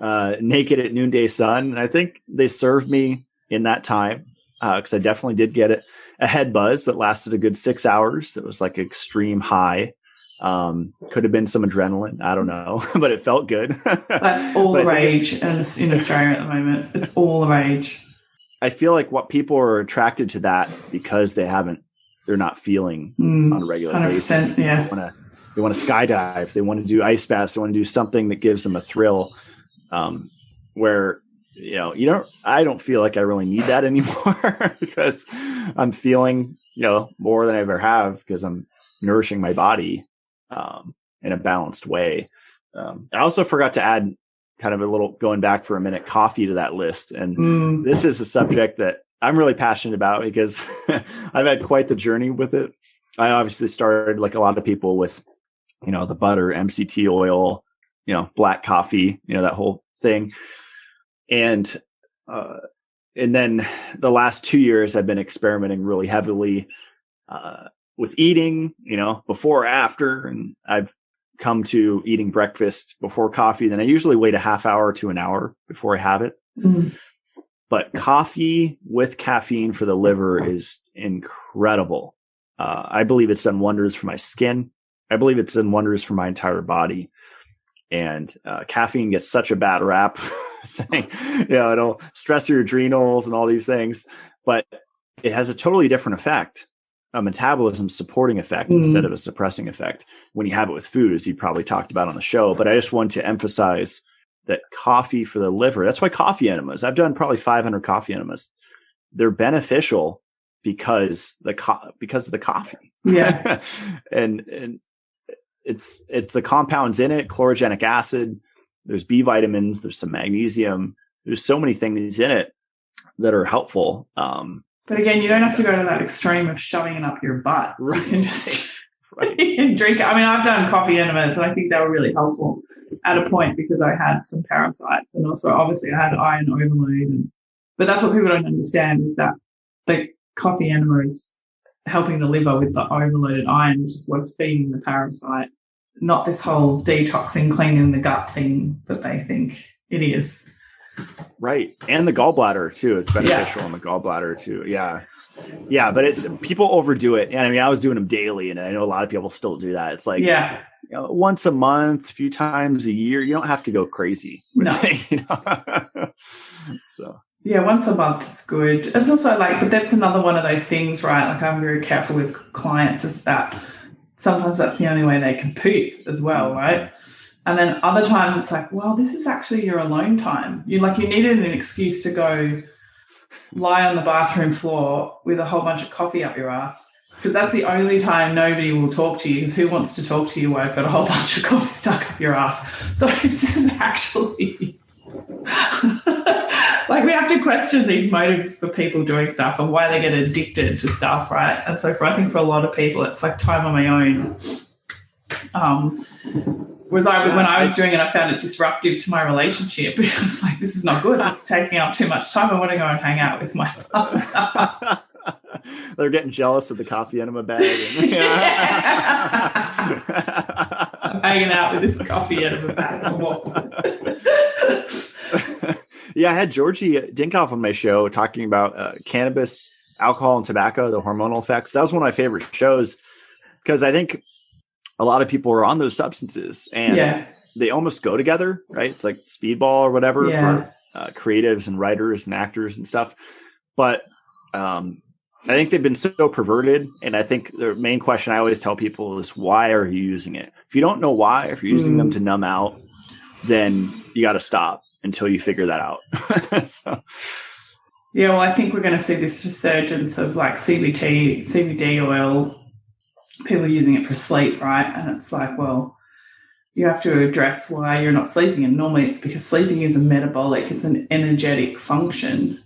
naked at noonday sun. And I think they served me in that time because I definitely did get a head buzz that lasted a good 6 hours. It was like extreme high. Could have been some adrenaline. I don't know, but it felt good. That's all the rage in Australia at the moment. It's all the rage. I feel like what people are attracted to that because they're not feeling on a regular 100%, basis. Yeah. They want to skydive. They want to do ice baths. They want to do something that gives them a thrill. Where, I don't feel like I really need that anymore because I'm feeling, more than I ever have because I'm nourishing my body in a balanced way. I also forgot to add kind of a little, going back for a minute, coffee to that list. And this is a subject that I'm really passionate about because I've had quite the journey with it. I obviously started like a lot of people with, the butter, MCT oil, black coffee, that whole thing. And then the last 2 years I've been experimenting really heavily with eating, before or after. And I've come to eating breakfast before coffee. Then I usually wait a half hour to an hour before I have it. But coffee with caffeine for the liver is incredible. I believe it's done wonders for my skin. I believe it's done wonders for my entire body. And caffeine gets such a bad rap saying, it'll stress your adrenals and all these things. But it has a totally different effect, a metabolism supporting effect instead of a suppressing effect when you have it with food, as you probably talked about on the show. But I just want to emphasize that coffee for the liver, that's why coffee enemas, I've done probably 500 coffee enemas. They're beneficial because of the coffee. Yeah. and it's the compounds in it, chlorogenic acid, there's B vitamins, there's some magnesium, there's so many things in it that are helpful. But again, you don't have to go to that extreme of shoving it up your butt. Right. You can just you can drink it. I mean, I've done coffee enemas and I think they were really helpful at a point because I had some parasites and also obviously I had iron overload. But that's what people don't understand is that the coffee enema is helping the liver with the overloaded iron, which is what's feeding the parasite, not this whole detoxing, cleaning the gut thing that they think it is. Right. And the gallbladder too. It's beneficial in the gallbladder too. Yeah. Yeah. But it's people overdo it. And I mean, I was doing them daily, and I know a lot of people still do that. It's like, once a month, a few times a year. You don't have to go crazy with it, you know? So. Yeah, once a month is good. It's also like, but that's another one of those things, right? Like I'm very careful with clients is that sometimes that's the only way they can poop as well, right? And then other times it's like, well, this is actually your alone time. You needed an excuse to go lie on the bathroom floor with a whole bunch of coffee up your ass, because that's the only time nobody will talk to you, because who wants to talk to you while you've got a whole bunch of coffee stuck up your ass? So this is actually... like we have to question these motives for people doing stuff and why they get addicted to stuff, right? And so I think for a lot of people, it's like time on my own. When I was doing it, I found it disruptive to my relationship. I was like, this is not good. This is taking up too much time. I want to go and hang out with my partner. They're getting jealous of the coffee enema bag. I'm hanging out with this coffee enema bag. Yeah, I had Georgie Dinkoff on my show talking about cannabis, alcohol, and tobacco, the hormonal effects. That was one of my favorite shows because I think a lot of people are on those substances and they almost go together, right? It's like speedball or whatever for creatives and writers and actors and stuff. But I think they've been so perverted. And I think the main question I always tell people is, why are you using it? If you don't know why, if you're using them to numb out, then you got to stop until you figure that out. So. Yeah, well, I think we're going to see this resurgence of like CBD oil, people using it for sleep, right? And it's like, well, you have to address why you're not sleeping. And normally it's because sleeping is a metabolic, it's an energetic function,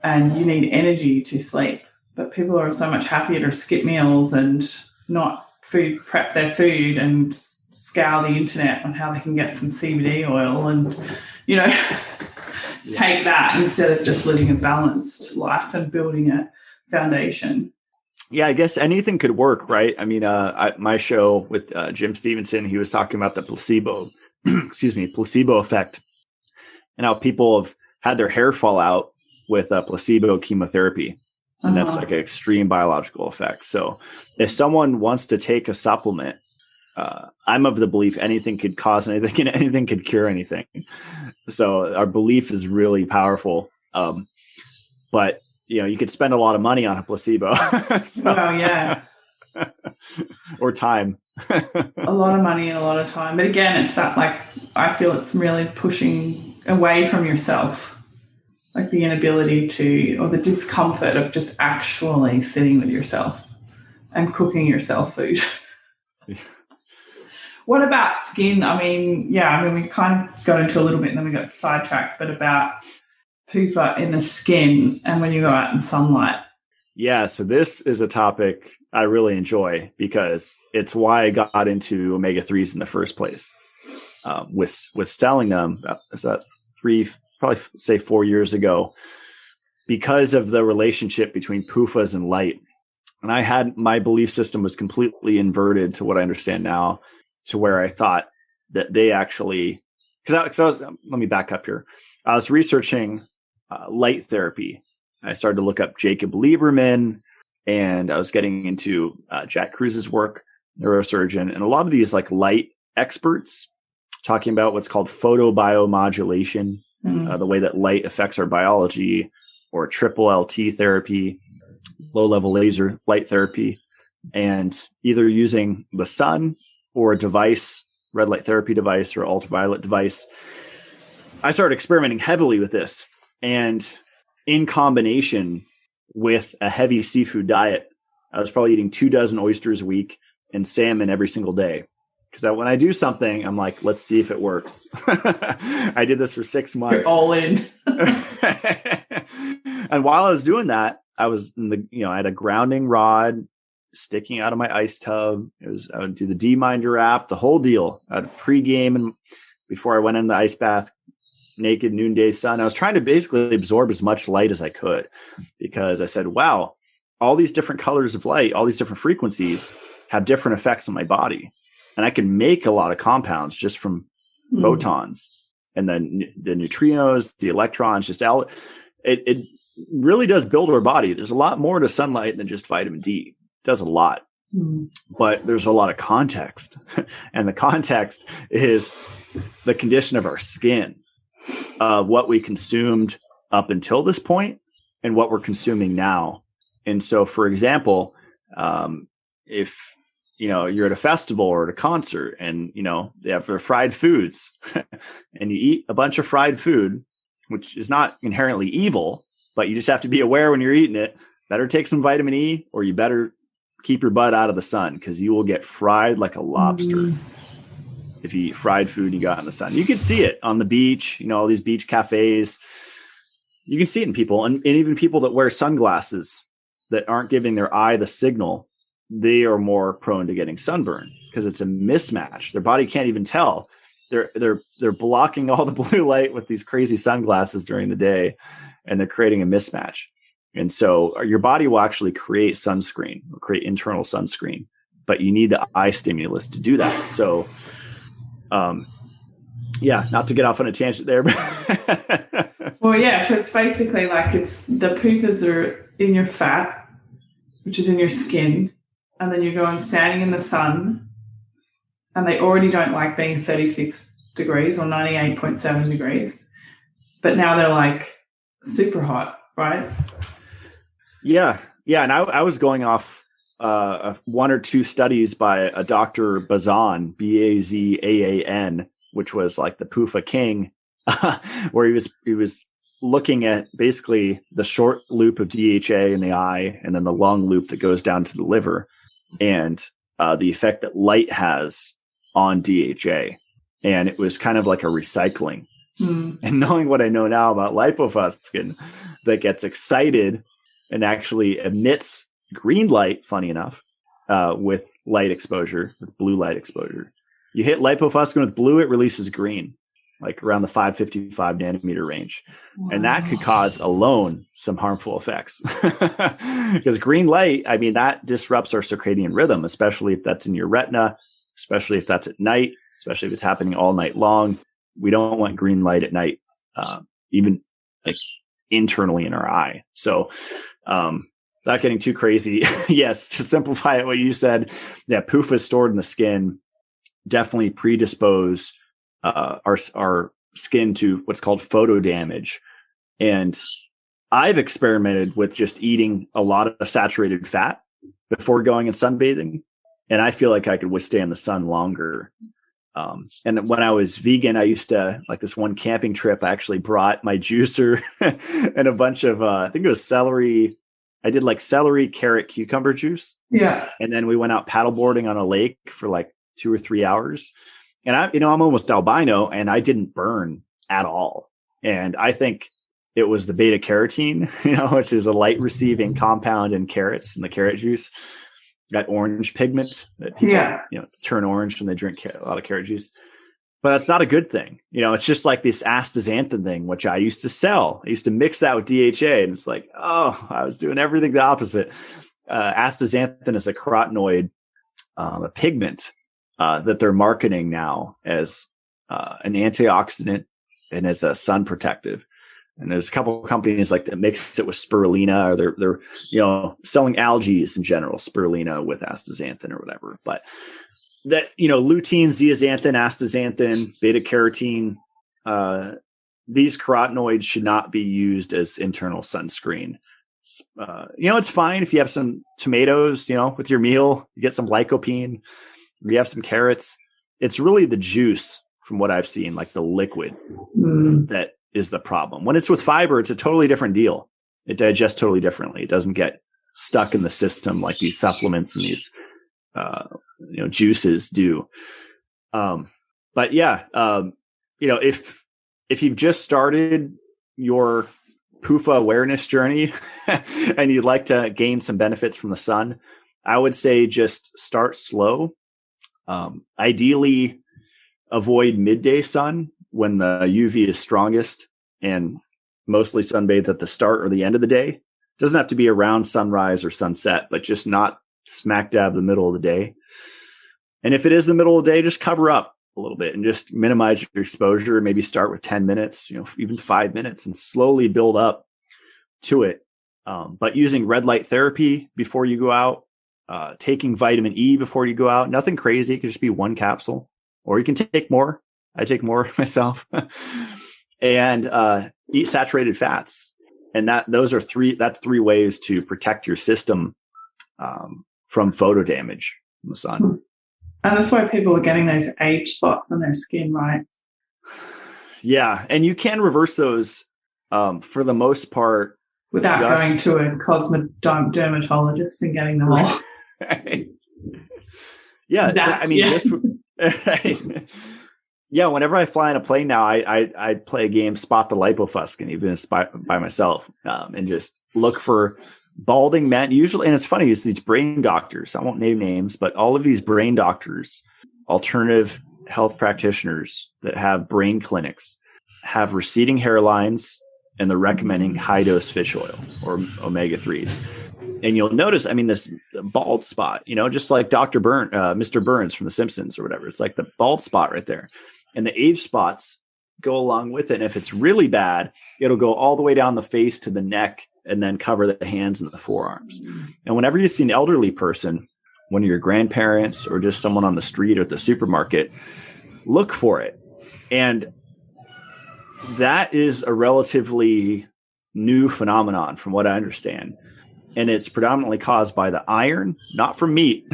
and you need energy to sleep. But people are so much happier to skip meals and not prep their food and scour the internet on how they can get some CBD oil and, take that instead of just living a balanced life and building a foundation. Yeah, I guess anything could work, right? I mean, my show with Jim Stevenson, he was talking about the placebo effect, and how people have had their hair fall out with placebo chemotherapy. And that's like an extreme biological effect. So if someone wants to take a supplement, I'm of the belief anything could cause anything and anything could cure anything. So our belief is really powerful. But you could spend a lot of money on a placebo. Or time. A lot of money and a lot of time. But again, it's that, like, I feel it's really pushing away from yourself. Like the inability to, or the discomfort of just actually sitting with yourself and cooking yourself food. What about skin? I mean, we kind of got into a little bit and then we got sidetracked, but about PUFA in the skin and when you go out in sunlight. Yeah, so this is a topic I really enjoy because it's why I got into omega-3s in the first place. With selling them, so 4 years ago, because of the relationship between PUFAs and light. And my belief system was completely inverted to what I understand now, to where I thought that they actually, let me back up here. I was researching light therapy. I started to look up Jacob Lieberman, and I was getting into Jack Kruse's work, neurosurgeon, and a lot of these like light experts talking about what's called photobiomodulation, the way that light affects our biology, or triple LT therapy, low-level laser light therapy, and either using the sun or a device, red light therapy device or ultraviolet device. I started experimenting heavily with this, and in combination with a heavy seafood diet, I was probably eating 24 oysters a week and salmon every single day. Because when I do something, I'm like, let's see if it works. I did this for 6 months. You're all in. And while I was doing that, I was I had a grounding rod sticking out of my ice tub. I would do the D-Minder app, the whole deal. I had a pregame, and before I went in the ice bath, naked noonday sun. I was trying to basically absorb as much light as I could, because I said, wow, all these different colors of light, all these different frequencies have different effects on my body. And I can make a lot of compounds just from photons. and then the neutrinos, the electrons, it really does build our body. There's a lot more to sunlight than just vitamin D. It does a lot, but there's a lot of context, and the context is the condition of our skin, what we consumed up until this point and what we're consuming now. And so, for example, if you're at a festival or at a concert and, they have their fried foods and you eat a bunch of fried food, which is not inherently evil, but you just have to be aware when you're eating it, better take some vitamin E, or you better keep your butt out of the sun, because you will get fried like a lobster. If you eat fried food and you go out in the sun, you can see it on the beach, all these beach cafes. You can see it in people, and even people that wear sunglasses that aren't giving their eye the signal, they are more prone to getting sunburn because it's a mismatch. Their body can't even tell. They're blocking all the blue light with these crazy sunglasses during the day, and they're creating a mismatch. And so your body will actually create sunscreen, or create internal sunscreen, but you need the eye stimulus to do that. So, not to get off on a tangent there. Well, yeah. So it's basically like the PUFAs are in your fat, which is in your skin. And then you go and standing in the sun, and they already don't like being 36 degrees or 98.7 degrees. But now they're like super hot, right? Yeah. Yeah. And I was going off one or two studies by a Dr. Bazan, Bazaan, which was like the PUFA king, where he was looking at basically the short loop of DHA in the eye and then the long loop that goes down to the liver, and the effect that light has on DHA. And it was kind of like a recycling. And knowing what I know now about lipofuscin, that gets excited and actually emits green light, funny enough, with light exposure, with blue light exposure. You hit lipofuscin with blue, it releases green, like around the 555 nanometer range. Wow. And that could cause alone some harmful effects. Because green light, that disrupts our circadian rhythm, especially if that's in your retina, especially if that's at night, especially if it's happening all night long. We don't want green light at night, even like internally in our eye. So, not getting too crazy. Yes, to simplify it, what you said, PUFA stored in the skin definitely predispose our skin to what's called photo damage. And I've experimented with just eating a lot of saturated fat before going and sunbathing, and I feel like I could withstand the sun longer. And when I was vegan, I used to, like this one camping trip, I actually brought my juicer and a bunch of, I think it was celery. I did like celery, carrot, cucumber juice. Yeah. And then we went out paddleboarding on a lake for like 2 or 3 hours. And I'm almost albino, and I didn't burn at all. And I think it was the beta carotene, which is a light receiving compound in carrots and the carrot juice. That orange pigment that people, turn orange when they drink a lot of carrot juice. But that's not a good thing. It's just like this astaxanthin thing, which I used to sell. I used to mix that with DHA, and it's like, I was doing everything the opposite. Astaxanthin is a carotenoid, a pigment that they're marketing now as an antioxidant and as a sun protective. And there's a couple of companies like that mix it with spirulina, or they're selling algae in general, spirulina with astaxanthin or whatever. But that, lutein, zeaxanthin, astaxanthin, beta carotene, these carotenoids should not be used as internal sunscreen. It's fine if you have some tomatoes, with your meal, you get some lycopene, you have some carrots. It's really the juice, from what I've seen, like the liquid that is the problem. When it's with fiber, it's a totally different deal. It digests totally differently. It doesn't get stuck in the system like these supplements and these, juices do. But yeah, if you've just started your PUFA awareness journey and you'd like to gain some benefits from the sun, I would say just start slow. Ideally, avoid midday sun when the UV is strongest, and mostly sunbathe at the start or the end of the day. It doesn't have to be around sunrise or sunset, but just not smack dab the middle of the day. And if it is the middle of the day, just cover up. a little bit and just minimize your exposure. Maybe start with 10 minutes, even 5 minutes, and slowly build up to it. But using red light therapy before you go out, taking vitamin E before you go out, nothing crazy. It could just be one capsule, or you can take more. I take more myself. And eat saturated fats. And that's three ways to protect your system from photo damage from the sun. And that's why people are getting those age spots on their skin, right? Yeah. And you can reverse those for the most part. Without going to a dermatologist and getting them all. Right. Yeah. Just yeah. Whenever I fly on a plane now, I play a game, Spot the Lipofuscin, even by myself, and just look for balding men usually. And it's funny, it's these brain doctors. I won't name names, but all of these brain doctors, alternative health practitioners that have brain clinics, have receding hairlines, and they're recommending high dose fish oil or omega-3s. And you'll notice, this bald spot, just like Mr. Burns from The Simpsons or whatever. It's like the bald spot right there. And the age spots go along with it. And if it's really bad, it'll go all the way down the face to the neck and then cover the hands and the forearms. And whenever you see an elderly person, one of your grandparents or just someone on the street or at the supermarket, look for it. And that is a relatively new phenomenon from what I understand. And it's predominantly caused by the iron, not from meat,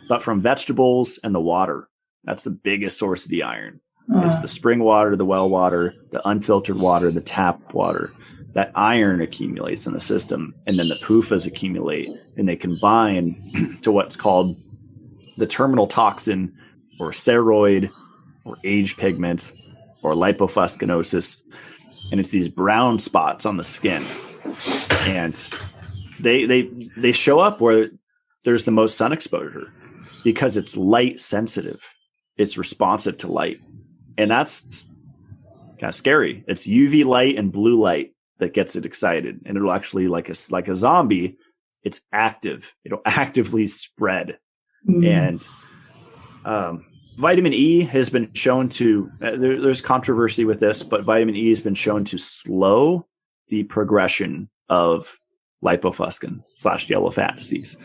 but from vegetables and the water. That's the biggest source of the iron. It's the spring water, the well water, the unfiltered water, the tap water. That iron accumulates in the system, and then the PUFAs accumulate, and they combine to what's called the terminal toxin or steroid or age pigment or lipofuscinosis. And it's these brown spots on the skin. And they show up where there's the most sun exposure because it's light sensitive. It's responsive to light. And that's kind of scary. It's UV light and blue light that gets it excited. And it'll actually, like a zombie, it's active. It'll actively spread. And vitamin E has been shown to, there's controversy with this, but vitamin E has been shown to slow the progression of lipofuscin / yellow fat disease.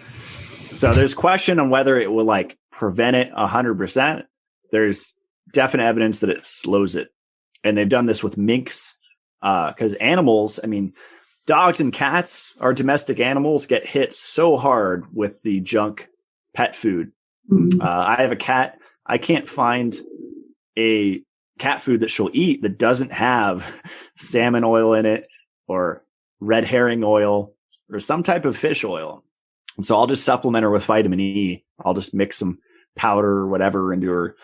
So there's question on whether it will prevent it 100%. There's definite evidence that it slows it. And they've done this with minks, because animals, dogs and cats, our domestic animals, get hit so hard with the junk pet food. I have a cat. I can't find a cat food that she'll eat that doesn't have salmon oil in it or red herring oil or some type of fish oil. And so I'll just supplement her with vitamin E. I'll just mix some powder or whatever into her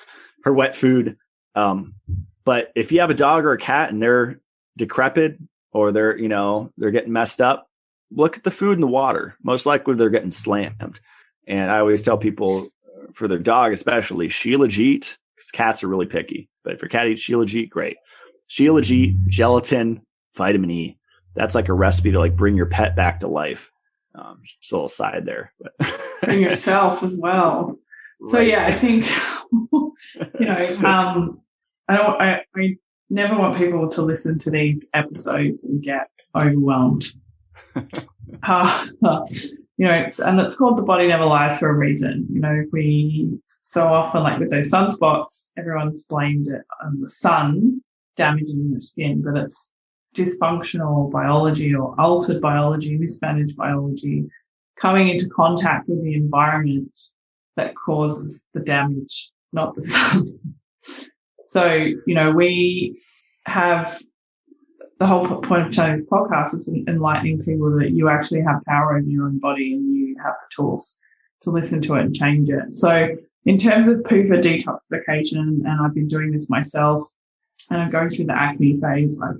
wet food. But if you have a dog or a cat and they're decrepit or they're getting messed up, look at the food and the water. Most likely they're getting slammed. And I always tell people, for their dog especially, Shilajit, because cats are really picky. But if your cat eats Shilajit, great. Shilajit, gelatin, vitamin E. That's like a recipe to bring your pet back to life. Just a little side there. But and yourself as well. Right. So yeah, I think I never want people to listen to these episodes and get overwhelmed. And it's called The Body Never Lies for a reason. We so often, with those sunspots, everyone's blamed it on the sun damaging your skin, but it's dysfunctional biology or altered biology, mismanaged biology, coming into contact with the environment that causes the damage, not the sun. So, we have the whole point of telling this podcast is enlightening people that you actually have power over your own body and you have the tools to listen to it and change it. So in terms of PUFA detoxification, and I've been doing this myself, and I'm going through the acne phase, like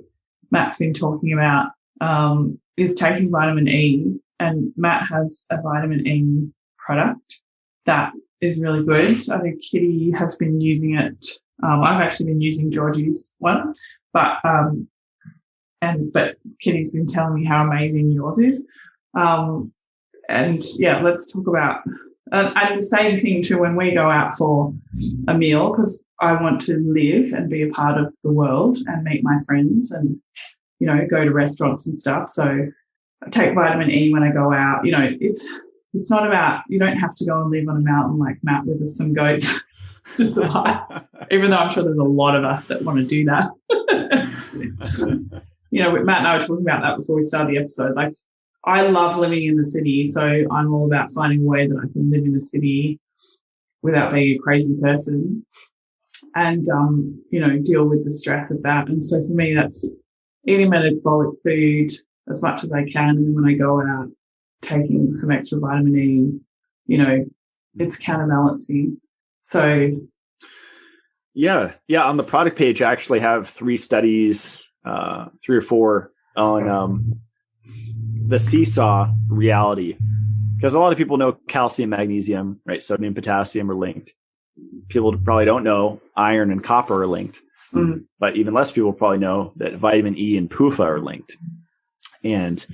Matt's been talking about, is taking vitamin E. And Matt has a vitamin E product that is really good. I think Kitty has been using it. I've actually been using Georgie's one, but Kitty's been telling me how amazing yours is. Let's talk about And the same thing too when we go out for a meal, because I want to live and be a part of the world and meet my friends and, you know, go to restaurants and stuff. So I take vitamin E when I go out. You know, it's not about, you don't have to go and live on a mountain like Matt with some goats to survive, even though I'm sure there's a lot of us that want to do that. You know, Matt and I were talking about that before we started the episode. Like, I love living in the city, so I'm all about finding a way that I can live in the city without being a crazy person and, you know, deal with the stress of that. And so for me, that's eating metabolic food as much as I can. And when I go out, taking some extra vitamin E, you know, it's counterbalancing. So. Yeah. On the product page, I actually have 3 studies, 3 or 4 on, the seesaw reality, because a lot of people know calcium, magnesium, right? Sodium, potassium are linked. People probably don't know iron and copper are linked, but even less people probably know that vitamin E and PUFA are linked. And,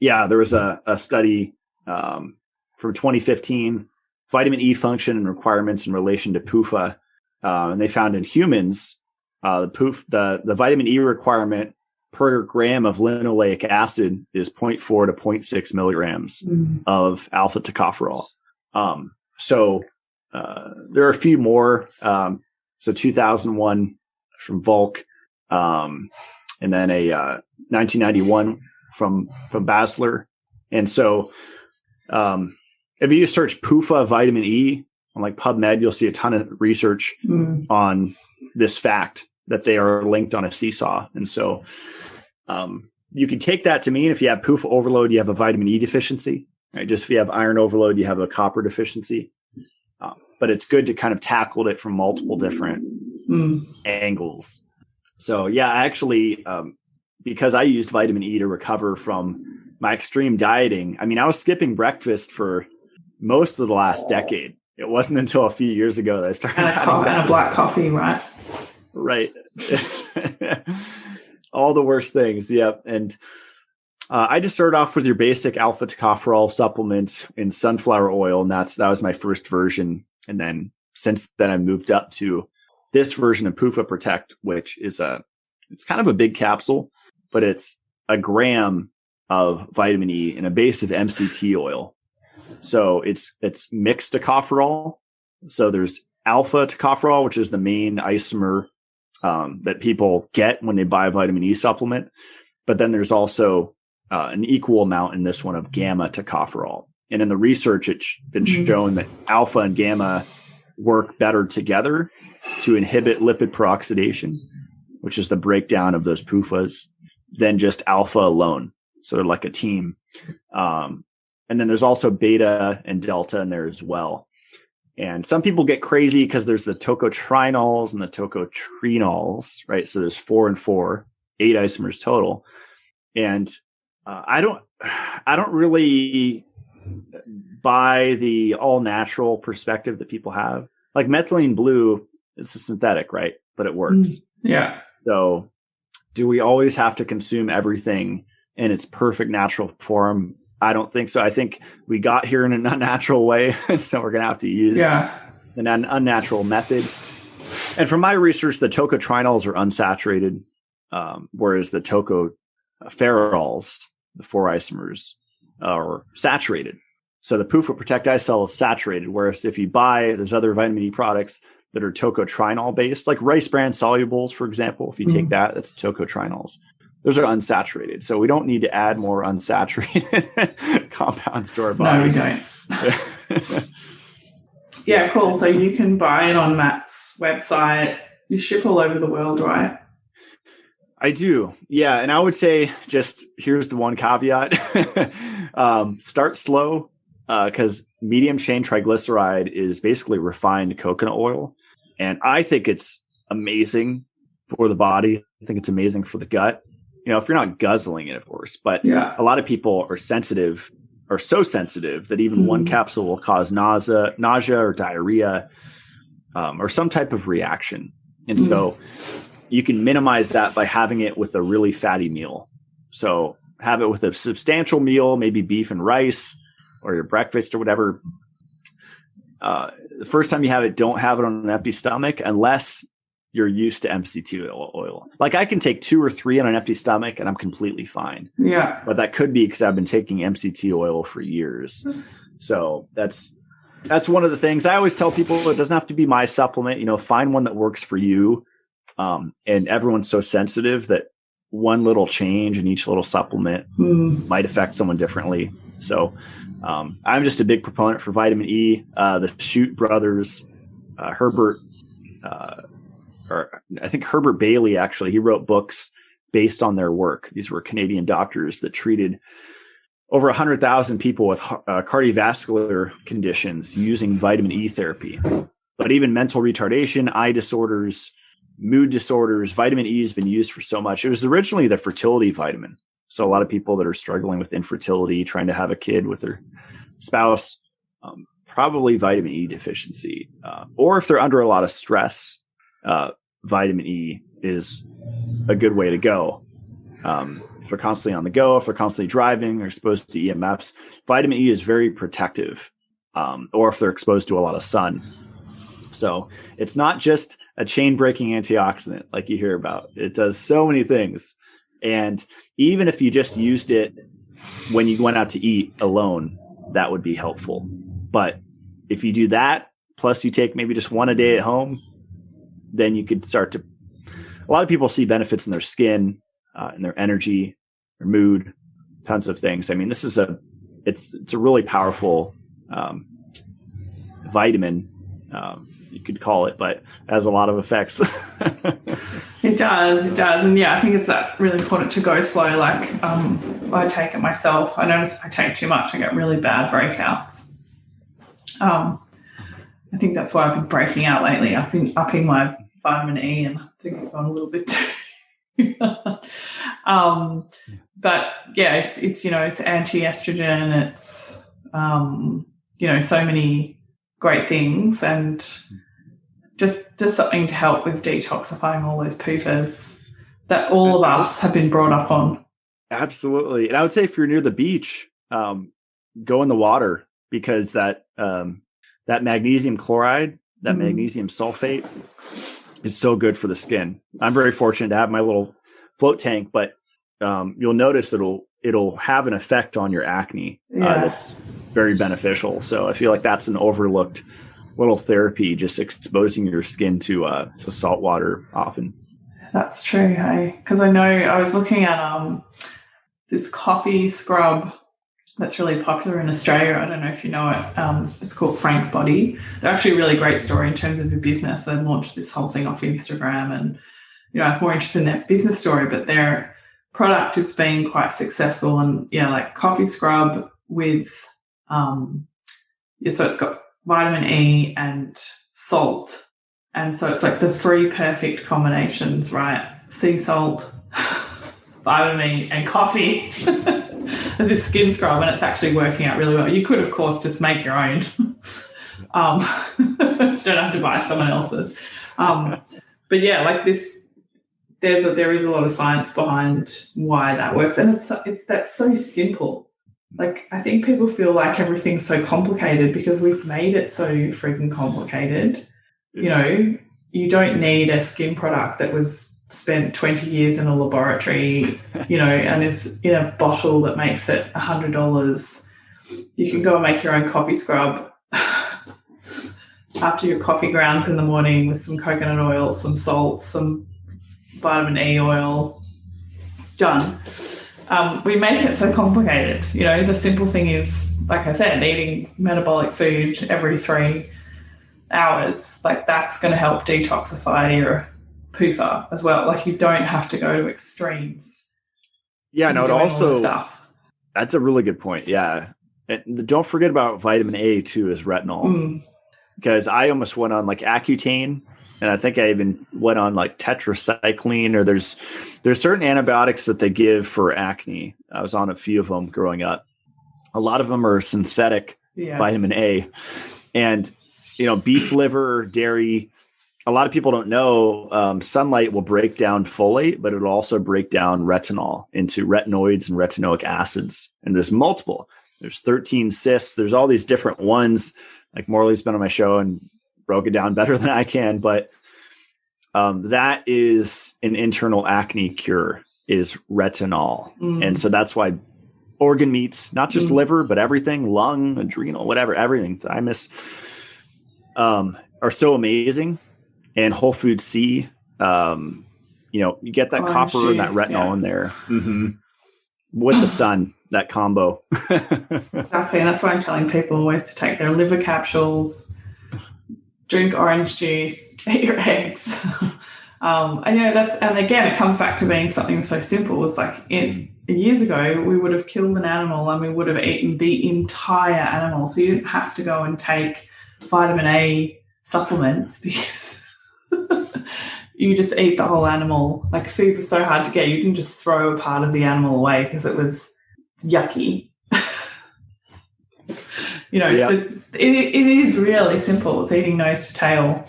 there was a study, from 2015, vitamin E function and requirements in relation to PUFA. And they found in humans, the vitamin E requirement per gram of linoleic acid is 0.4 to 0.6 milligrams of alpha tocopherol. So there are a few more. So 2001 from Volk, and then a 1991 from Basler. And so if you just search PUFA vitamin E on like PubMed, you'll see a ton of research on this fact that they are linked on a seesaw. And so you can take that to mean if you have PUFA overload, you have a vitamin E deficiency, right? Just if you have iron overload, you have a copper deficiency. But it's good to kind of tackle it from multiple different angles. So yeah, actually, because I used vitamin E to recover from my extreme dieting, I mean, I was skipping breakfast for most of the last decade. It wasn't until a few years ago that I started and a black coffee, right? Right. All the worst things. Yep. And I just started off with your basic alpha tocopherol supplement in sunflower oil. And that was my first version. And then since then I moved up to this version of PUFA Protect, which is it's kind of a big capsule, but it's a gram of vitamin E in a base of MCT oil. So it's mixed tocopherol. So there's alpha tocopherol, which is the main isomer that people get when they buy a vitamin E supplement. But then there's also an equal amount in this one of gamma tocopherol. And in the research, it's been shown that alpha and gamma work better together to inhibit lipid peroxidation, which is the breakdown of those PUFAs, than just alpha alone. So they're like a team. And then there's also beta and delta in there as well. And some people get crazy because there's the tocotrienols and the tocotrienols, right? So there's 4 and 4, 8 isomers total. And I don't really buy the all natural perspective that people have. Like methylene blue, it's a synthetic, right? But it works. Yeah. So do we always have to consume everything in its perfect natural form? I don't think so. I think we got here in an unnatural way, so we're going to have to use an unnatural method. And from my research, the tocotrienols are unsaturated, whereas the tocopherols, the 4 isomers, are saturated. So the PUFA Protect I sell is saturated, whereas if you buy, there's other vitamin E products that are tocotrienol based, like rice bran solubles, for example. If you take that, that's tocotrienols. Those are unsaturated. So we don't need to add more unsaturated compounds to our body. No, we don't. Yeah, cool. So you can buy it on Matt's website. You ship all over the world, right? I do. Yeah. And I would say just here's the one caveat. Start slow because medium chain triglyceride is basically refined coconut oil. And I think it's amazing for the body. I think it's amazing for the gut. You know, if you're not guzzling it, of course, but a lot of people are so sensitive that even one capsule will cause nausea or diarrhea, or some type of reaction. And so you can minimize that by having it with a really fatty meal. So have it with a substantial meal, maybe beef and rice, or your breakfast or whatever, the first time you have it, don't have it on an empty stomach unless you're used to MCT oil. Like I can take 2 or 3 on an empty stomach and I'm completely fine. Yeah. But that could be because I've been taking MCT oil for years. So that's one of the things I always tell people. It doesn't have to be my supplement, find one that works for you. And everyone's so sensitive that one little change in each little supplement might affect someone differently. So I'm just a big proponent for vitamin E. The Shoot brothers, Herbert Bailey, actually, he wrote books based on their work. These were Canadian doctors that treated over 100,000 people with cardiovascular conditions using vitamin E therapy. But even mental retardation, eye disorders, mood disorders, vitamin E has been used for so much. It was originally the fertility vitamin. So a lot of people that are struggling with infertility, trying to have a kid with their spouse, probably vitamin E deficiency. Or if they're under a lot of stress, vitamin E is a good way to go. If they're constantly on the go, if they're constantly driving or exposed to EMFs, vitamin E is very protective. Or if they're exposed to a lot of sun. So it's not just a chain breaking antioxidant like you hear about. It does so many things. And even if you just used it when you went out to eat alone, that would be helpful. But if you do that, plus you take maybe just one a day at home, then you could start to, a lot of people see benefits in their skin, in their energy, their mood, tons of things. I mean, it's a really powerful vitamin, you could call it, but it has a lot of effects. It does. And yeah, I think it's that really important to go slow. Like I take it myself. I notice if I take too much, I get really bad breakouts. I think that's why I've been breaking out lately. I've been upping my vitamin E and I think I've gone a little bit too. But yeah, it's anti-estrogen. It's, so many great things, and just something to help with detoxifying all those PUFAs that all of us have been brought up on. Absolutely. And I would say if you're near the beach, go in the water, because that magnesium chloride, that magnesium sulfate is so good for the skin. I'm very fortunate to have my little float tank, but you'll notice it'll have an effect on your acne that's very beneficial. So I feel like that's an overlooked little therapy, just exposing your skin to salt water often. That's true, hey? Because I know I was looking at this coffee scrub that's really popular in Australia. I don't know if you know it. It's called Frank Body. They're actually a really great story in terms of a business. They launched this whole thing off Instagram, and I was more interested in their business story, but their product has been quite successful. And like coffee scrub with so it's got vitamin E and salt, and so it's like the 3 perfect combinations, right? Sea salt, vitamin E, and coffee as this skin scrub, and it's actually working out really well. You could, of course, just make your own. You don't have to buy someone else's. But yeah, like this, there is a lot of science behind why that works, and that's so simple. Like, I think people feel like everything's so complicated because we've made it so freaking complicated. You don't need a skin product that was spent 20 years in a laboratory, and is in a bottle that makes it $100. You can go and make your own coffee scrub after your coffee grounds in the morning with some coconut oil, some salt, some vitamin E oil. Done. We make it so complicated. The simple thing is, like I said, eating metabolic food every 3 hours. Like, that's going to help detoxify your PUFA as well. Like, you don't have to go to extremes. Yeah, no, it also, stuff. That's a really good point. Yeah. And don't forget about vitamin A too, is retinol. Because I almost went on like Accutane, and I think I even went on like tetracycline, or there's certain antibiotics that they give for acne. I was on a few of them growing up. A lot of them are synthetic vitamin A, and beef liver, dairy. A lot of people don't know sunlight will break down folate, but it'll also break down retinol into retinoids and retinoic acids. And there's multiple. there's 13 cysts. There's all these different ones. Like Morley's been on my show and broke it down better than I can, but that is an internal acne cure, is retinol. And so that's why organ meats, not just liver, but everything, lung, adrenal, whatever, everything, thymus, are so amazing. And Whole Food C, you get that copper and that retinol in there with the sun, that combo. Exactly. And that's why I'm telling people always to take their liver capsules, drink orange juice, eat your eggs. And again, it comes back to being something so simple. It's like years ago, we would have killed an animal and we would have eaten the entire animal. So you didn't have to go and take vitamin A supplements because you just eat the whole animal. Like food was so hard to get, you didn't just throw a part of the animal away because it was yucky. So it is really simple. It's eating nose to tail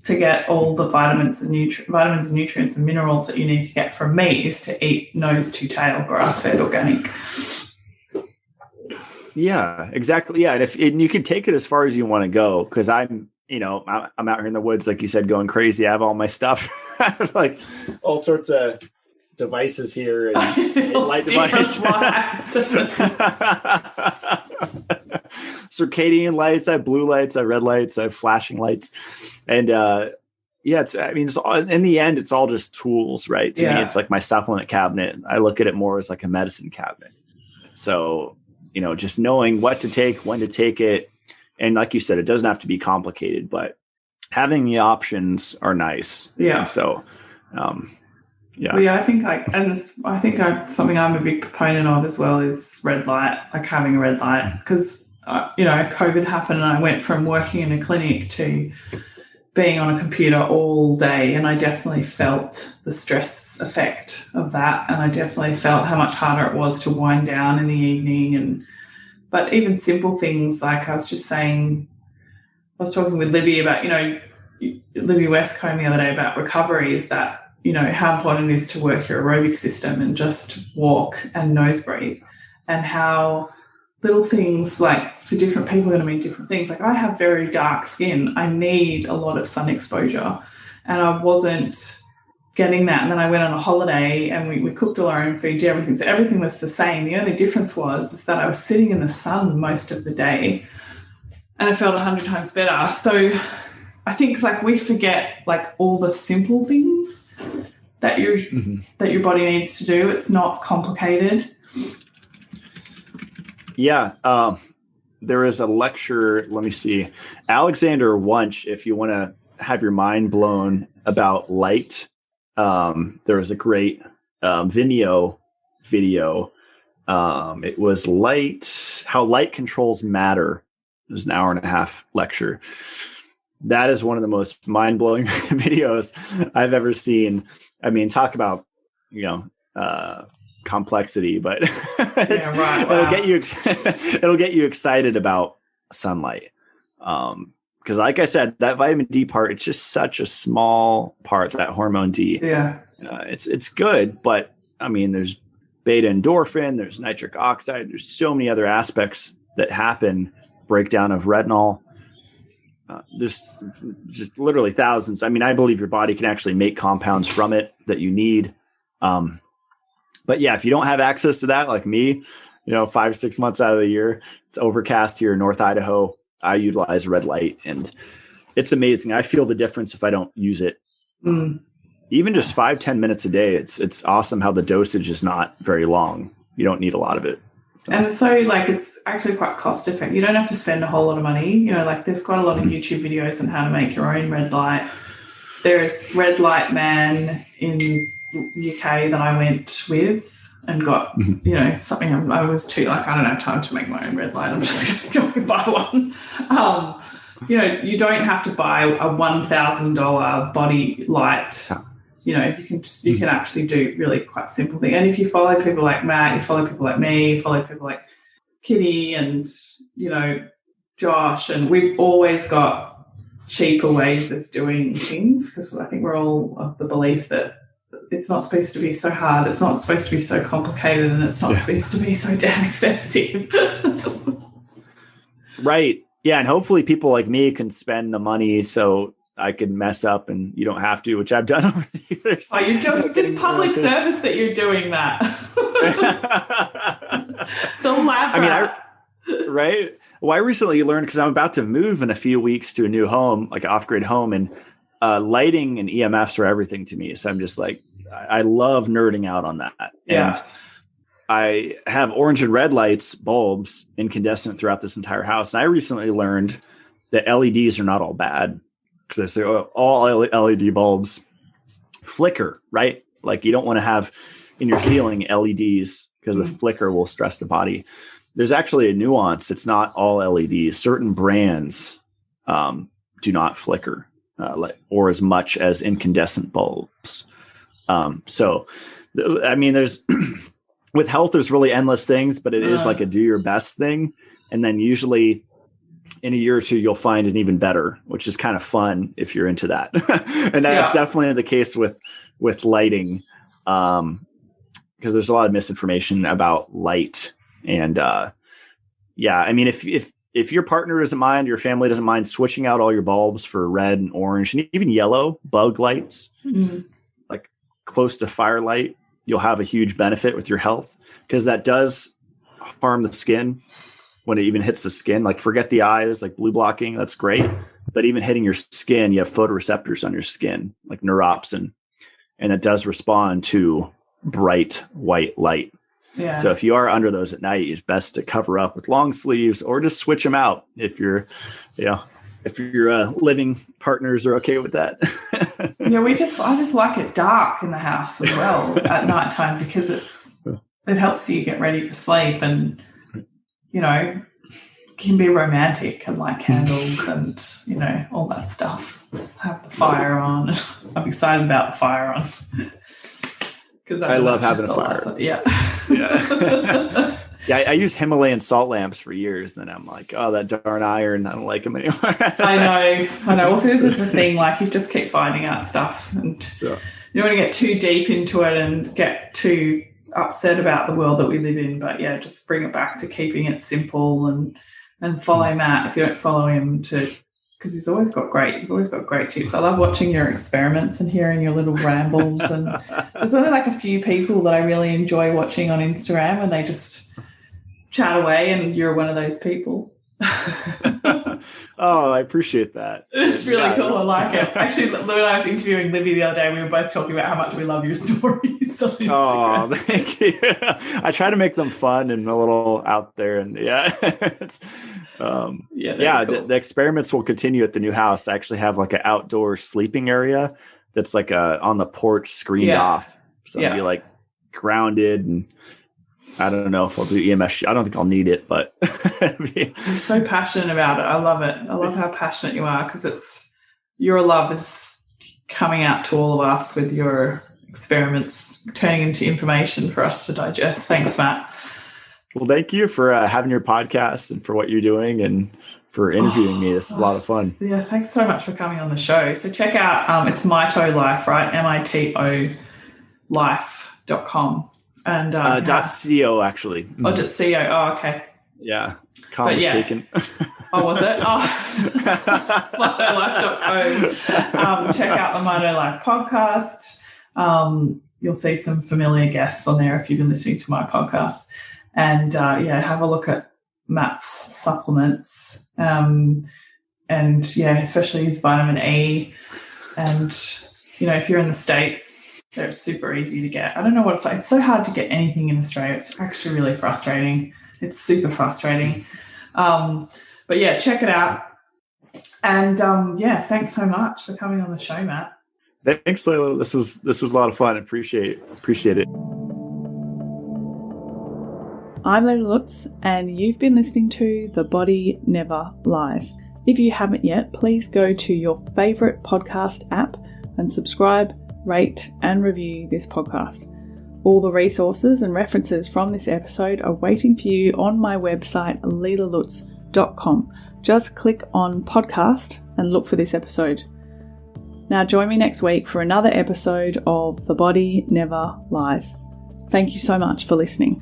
to get all the vitamins and nutrients and minerals that you need to get from meat, is to eat nose to tail, grass-fed, organic. Yeah, exactly. Yeah, and you can take it as far as you want to go, because I'm out here in the woods, like you said, going crazy. I have all my stuff. I have like all sorts of devices here and light devices. Circadian lights, I have blue lights, I have red lights, I have flashing lights. And it's all, in the end, it's all just tools, right? To me, it's like my supplement cabinet. I look at it more as like a medicine cabinet. So, just knowing what to take, when to take it. And like you said, it doesn't have to be complicated, but having the options are nice. Yeah. And so, I think something I'm a big proponent of as well is red light, like having a red light, because COVID happened and I went from working in a clinic to being on a computer all day, and I definitely felt the stress effect of that, and I definitely felt how much harder it was to wind down in the evening. But even simple things, like I was talking with Libby about, Libby Westcombe the other day about recovery, is that how important it is to work your aerobic system and just walk and nose breathe, and how little things, like for different people, are going to mean different things. Like I have very dark skin. I need a lot of sun exposure, and I wasn't getting that. And then I went on a holiday and we cooked all our own food, did everything. So everything was the same. The only difference is that I was sitting in the sun most of the day and I felt 100 times better. So I think like we forget like all the simple things that your body needs to do. It's not complicated. Yeah. There is a lecture. Let me see. Alexander Wunsch, if you want to have your mind blown about light, there was a great Vimeo video. It was how light controls matter. It was an 1.5-hour lecture. That is one of the most mind-blowing videos I've ever seen. I mean, talk about, complexity, but it'll get you excited about sunlight. Because like I said, that vitamin D part, it's just such a small part, that hormone D. Yeah. It's good, but I mean, there's beta endorphin, there's nitric oxide, there's so many other aspects that happen, breakdown of retinol. There's just literally thousands. I mean, I believe your body can actually make compounds from it that you need. But yeah, if you don't have access to that, like me, 5-6 months out of the year, it's overcast here in North Idaho. I utilize red light and it's amazing. I feel the difference if I don't use it. Even just 5-10 minutes a day. It's awesome how the dosage is not very long. You don't need a lot of it. So. And so it's actually quite cost effective. You don't have to spend a whole lot of money. There's quite a lot of YouTube videos on how to make your own red light. There's Red Light Man in UK that I went with and got, something. I was too, I don't have time to make my own red light. I'm just going to go and buy one. You don't have to buy a $1,000 body light. You can actually do really quite simple things. And if you follow people like Matt, you follow people like me, you follow people like Kitty and, Josh, and we've always got cheaper ways of doing things, because I think we're all of the belief that it's not supposed to be so hard. It's not supposed to be so complicated, and it's not supposed to be so damn expensive. Right. Yeah. And hopefully people like me can spend the money so I can mess up and you don't have to, which I've done over the years. Oh, you're doing this public service that you're doing that. The lab rat. Right. Well, I recently learned, because I'm about to move in a few weeks to a new home, like an off-grid home, and lighting and EMFs are everything to me. So I'm just like, I love nerding out on that. Yeah. And I have orange and red lights, bulbs, incandescent throughout this entire house. And I recently learned that LEDs are not all bad, because I say all LED bulbs flicker, right? Like you don't want to have in your ceiling LEDs because the flicker will stress the body. There's actually a nuance. It's not all LEDs. Certain brands do not flicker or as much as incandescent bulbs. So, I mean, there's with health, there's really endless things, but it is like a do your best thing. And then usually in a year or two, you'll find an even better, which is kind of fun if you're into that. And that's definitely the case with lighting, because there's a lot of misinformation about light. And I mean, if your partner doesn't mind, your family doesn't mind switching out all your bulbs for red and orange and even yellow bug lights, like close to firelight, you'll have a huge benefit with your health, because that does harm the skin when it even hits the skin. Like forget the eyes, like blue blocking, that's great. But even hitting your skin, you have photoreceptors on your skin, like neuropsin, and it does respond to bright white light. Yeah. So if you are under those at night, it's best to cover up with long sleeves or just switch them out if your living partners are okay with that. Yeah, I just like it dark in the house as well at nighttime, because it helps you get ready for sleep, and can be romantic and light candles and all that stuff. Have the fire on. I'm excited about the fire on. Because I love having a fire. Yeah. Yeah, I use Himalayan salt lamps for years. And then I'm like, oh, that darn iron, I don't like them anymore. I know. Also, this is the thing, like you just keep finding out stuff, and you don't want to get too deep into it and get too upset about the world that we live in. But yeah, just bring it back to keeping it simple, and follow Matt if you don't follow him, because you've always got great tips. I love watching your experiments and hearing your little rambles. And there's only like a few people that I really enjoy watching on Instagram, and they just chat away, and you're one of those people. Oh, I appreciate that. It's really cool. I like it. Actually, when I was interviewing Libby the other day, we were both talking about how much we love your stories on Instagram. Oh, thank you. I try to make them fun and a little out there, and it's cool. The experiments will continue at the new house. I actually have like an outdoor sleeping area that's like on the porch, screened off, so I'll be like grounded. And I don't know if I'll do EMS. I don't think I'll need it, but I'm so passionate about it. I love it. I love how passionate you are, because your love is coming out to all of us with your experiments, turning into information for us to digest. Thanks, Matt. Well, thank you for having your podcast and for what you're doing and for interviewing me. This is a lot of fun. Yeah, thanks so much for coming on the show. So check out, it's Mito Life, right? MITO life.com. And .co actually. Oh, .co. Oh, okay. Yeah. Was taken. Oh, was it? Oh. MitoLife.co. Check out the Mito Life podcast. You'll see some familiar guests on there if you've been listening to my podcast. And have a look at Matt's supplements. Especially his vitamin E. And, if you're in the States, they're super easy to get. I don't know what it's like. It's so hard to get anything in Australia. It's actually really frustrating. It's super frustrating. But yeah, check it out. And thanks so much for coming on the show, Matt. Thanks, Layla. This was a lot of fun. Appreciate it. I'm Layla Lutz, and you've been listening to The Body Never Lies. If you haven't yet, please go to your favourite podcast app and subscribe, rate and review this podcast. All the resources and references from this episode are waiting for you on my website, leelalutz.com. Just click on podcast and look for this episode. Now join me next week for another episode of The Body Never Lies. Thank you so much for listening.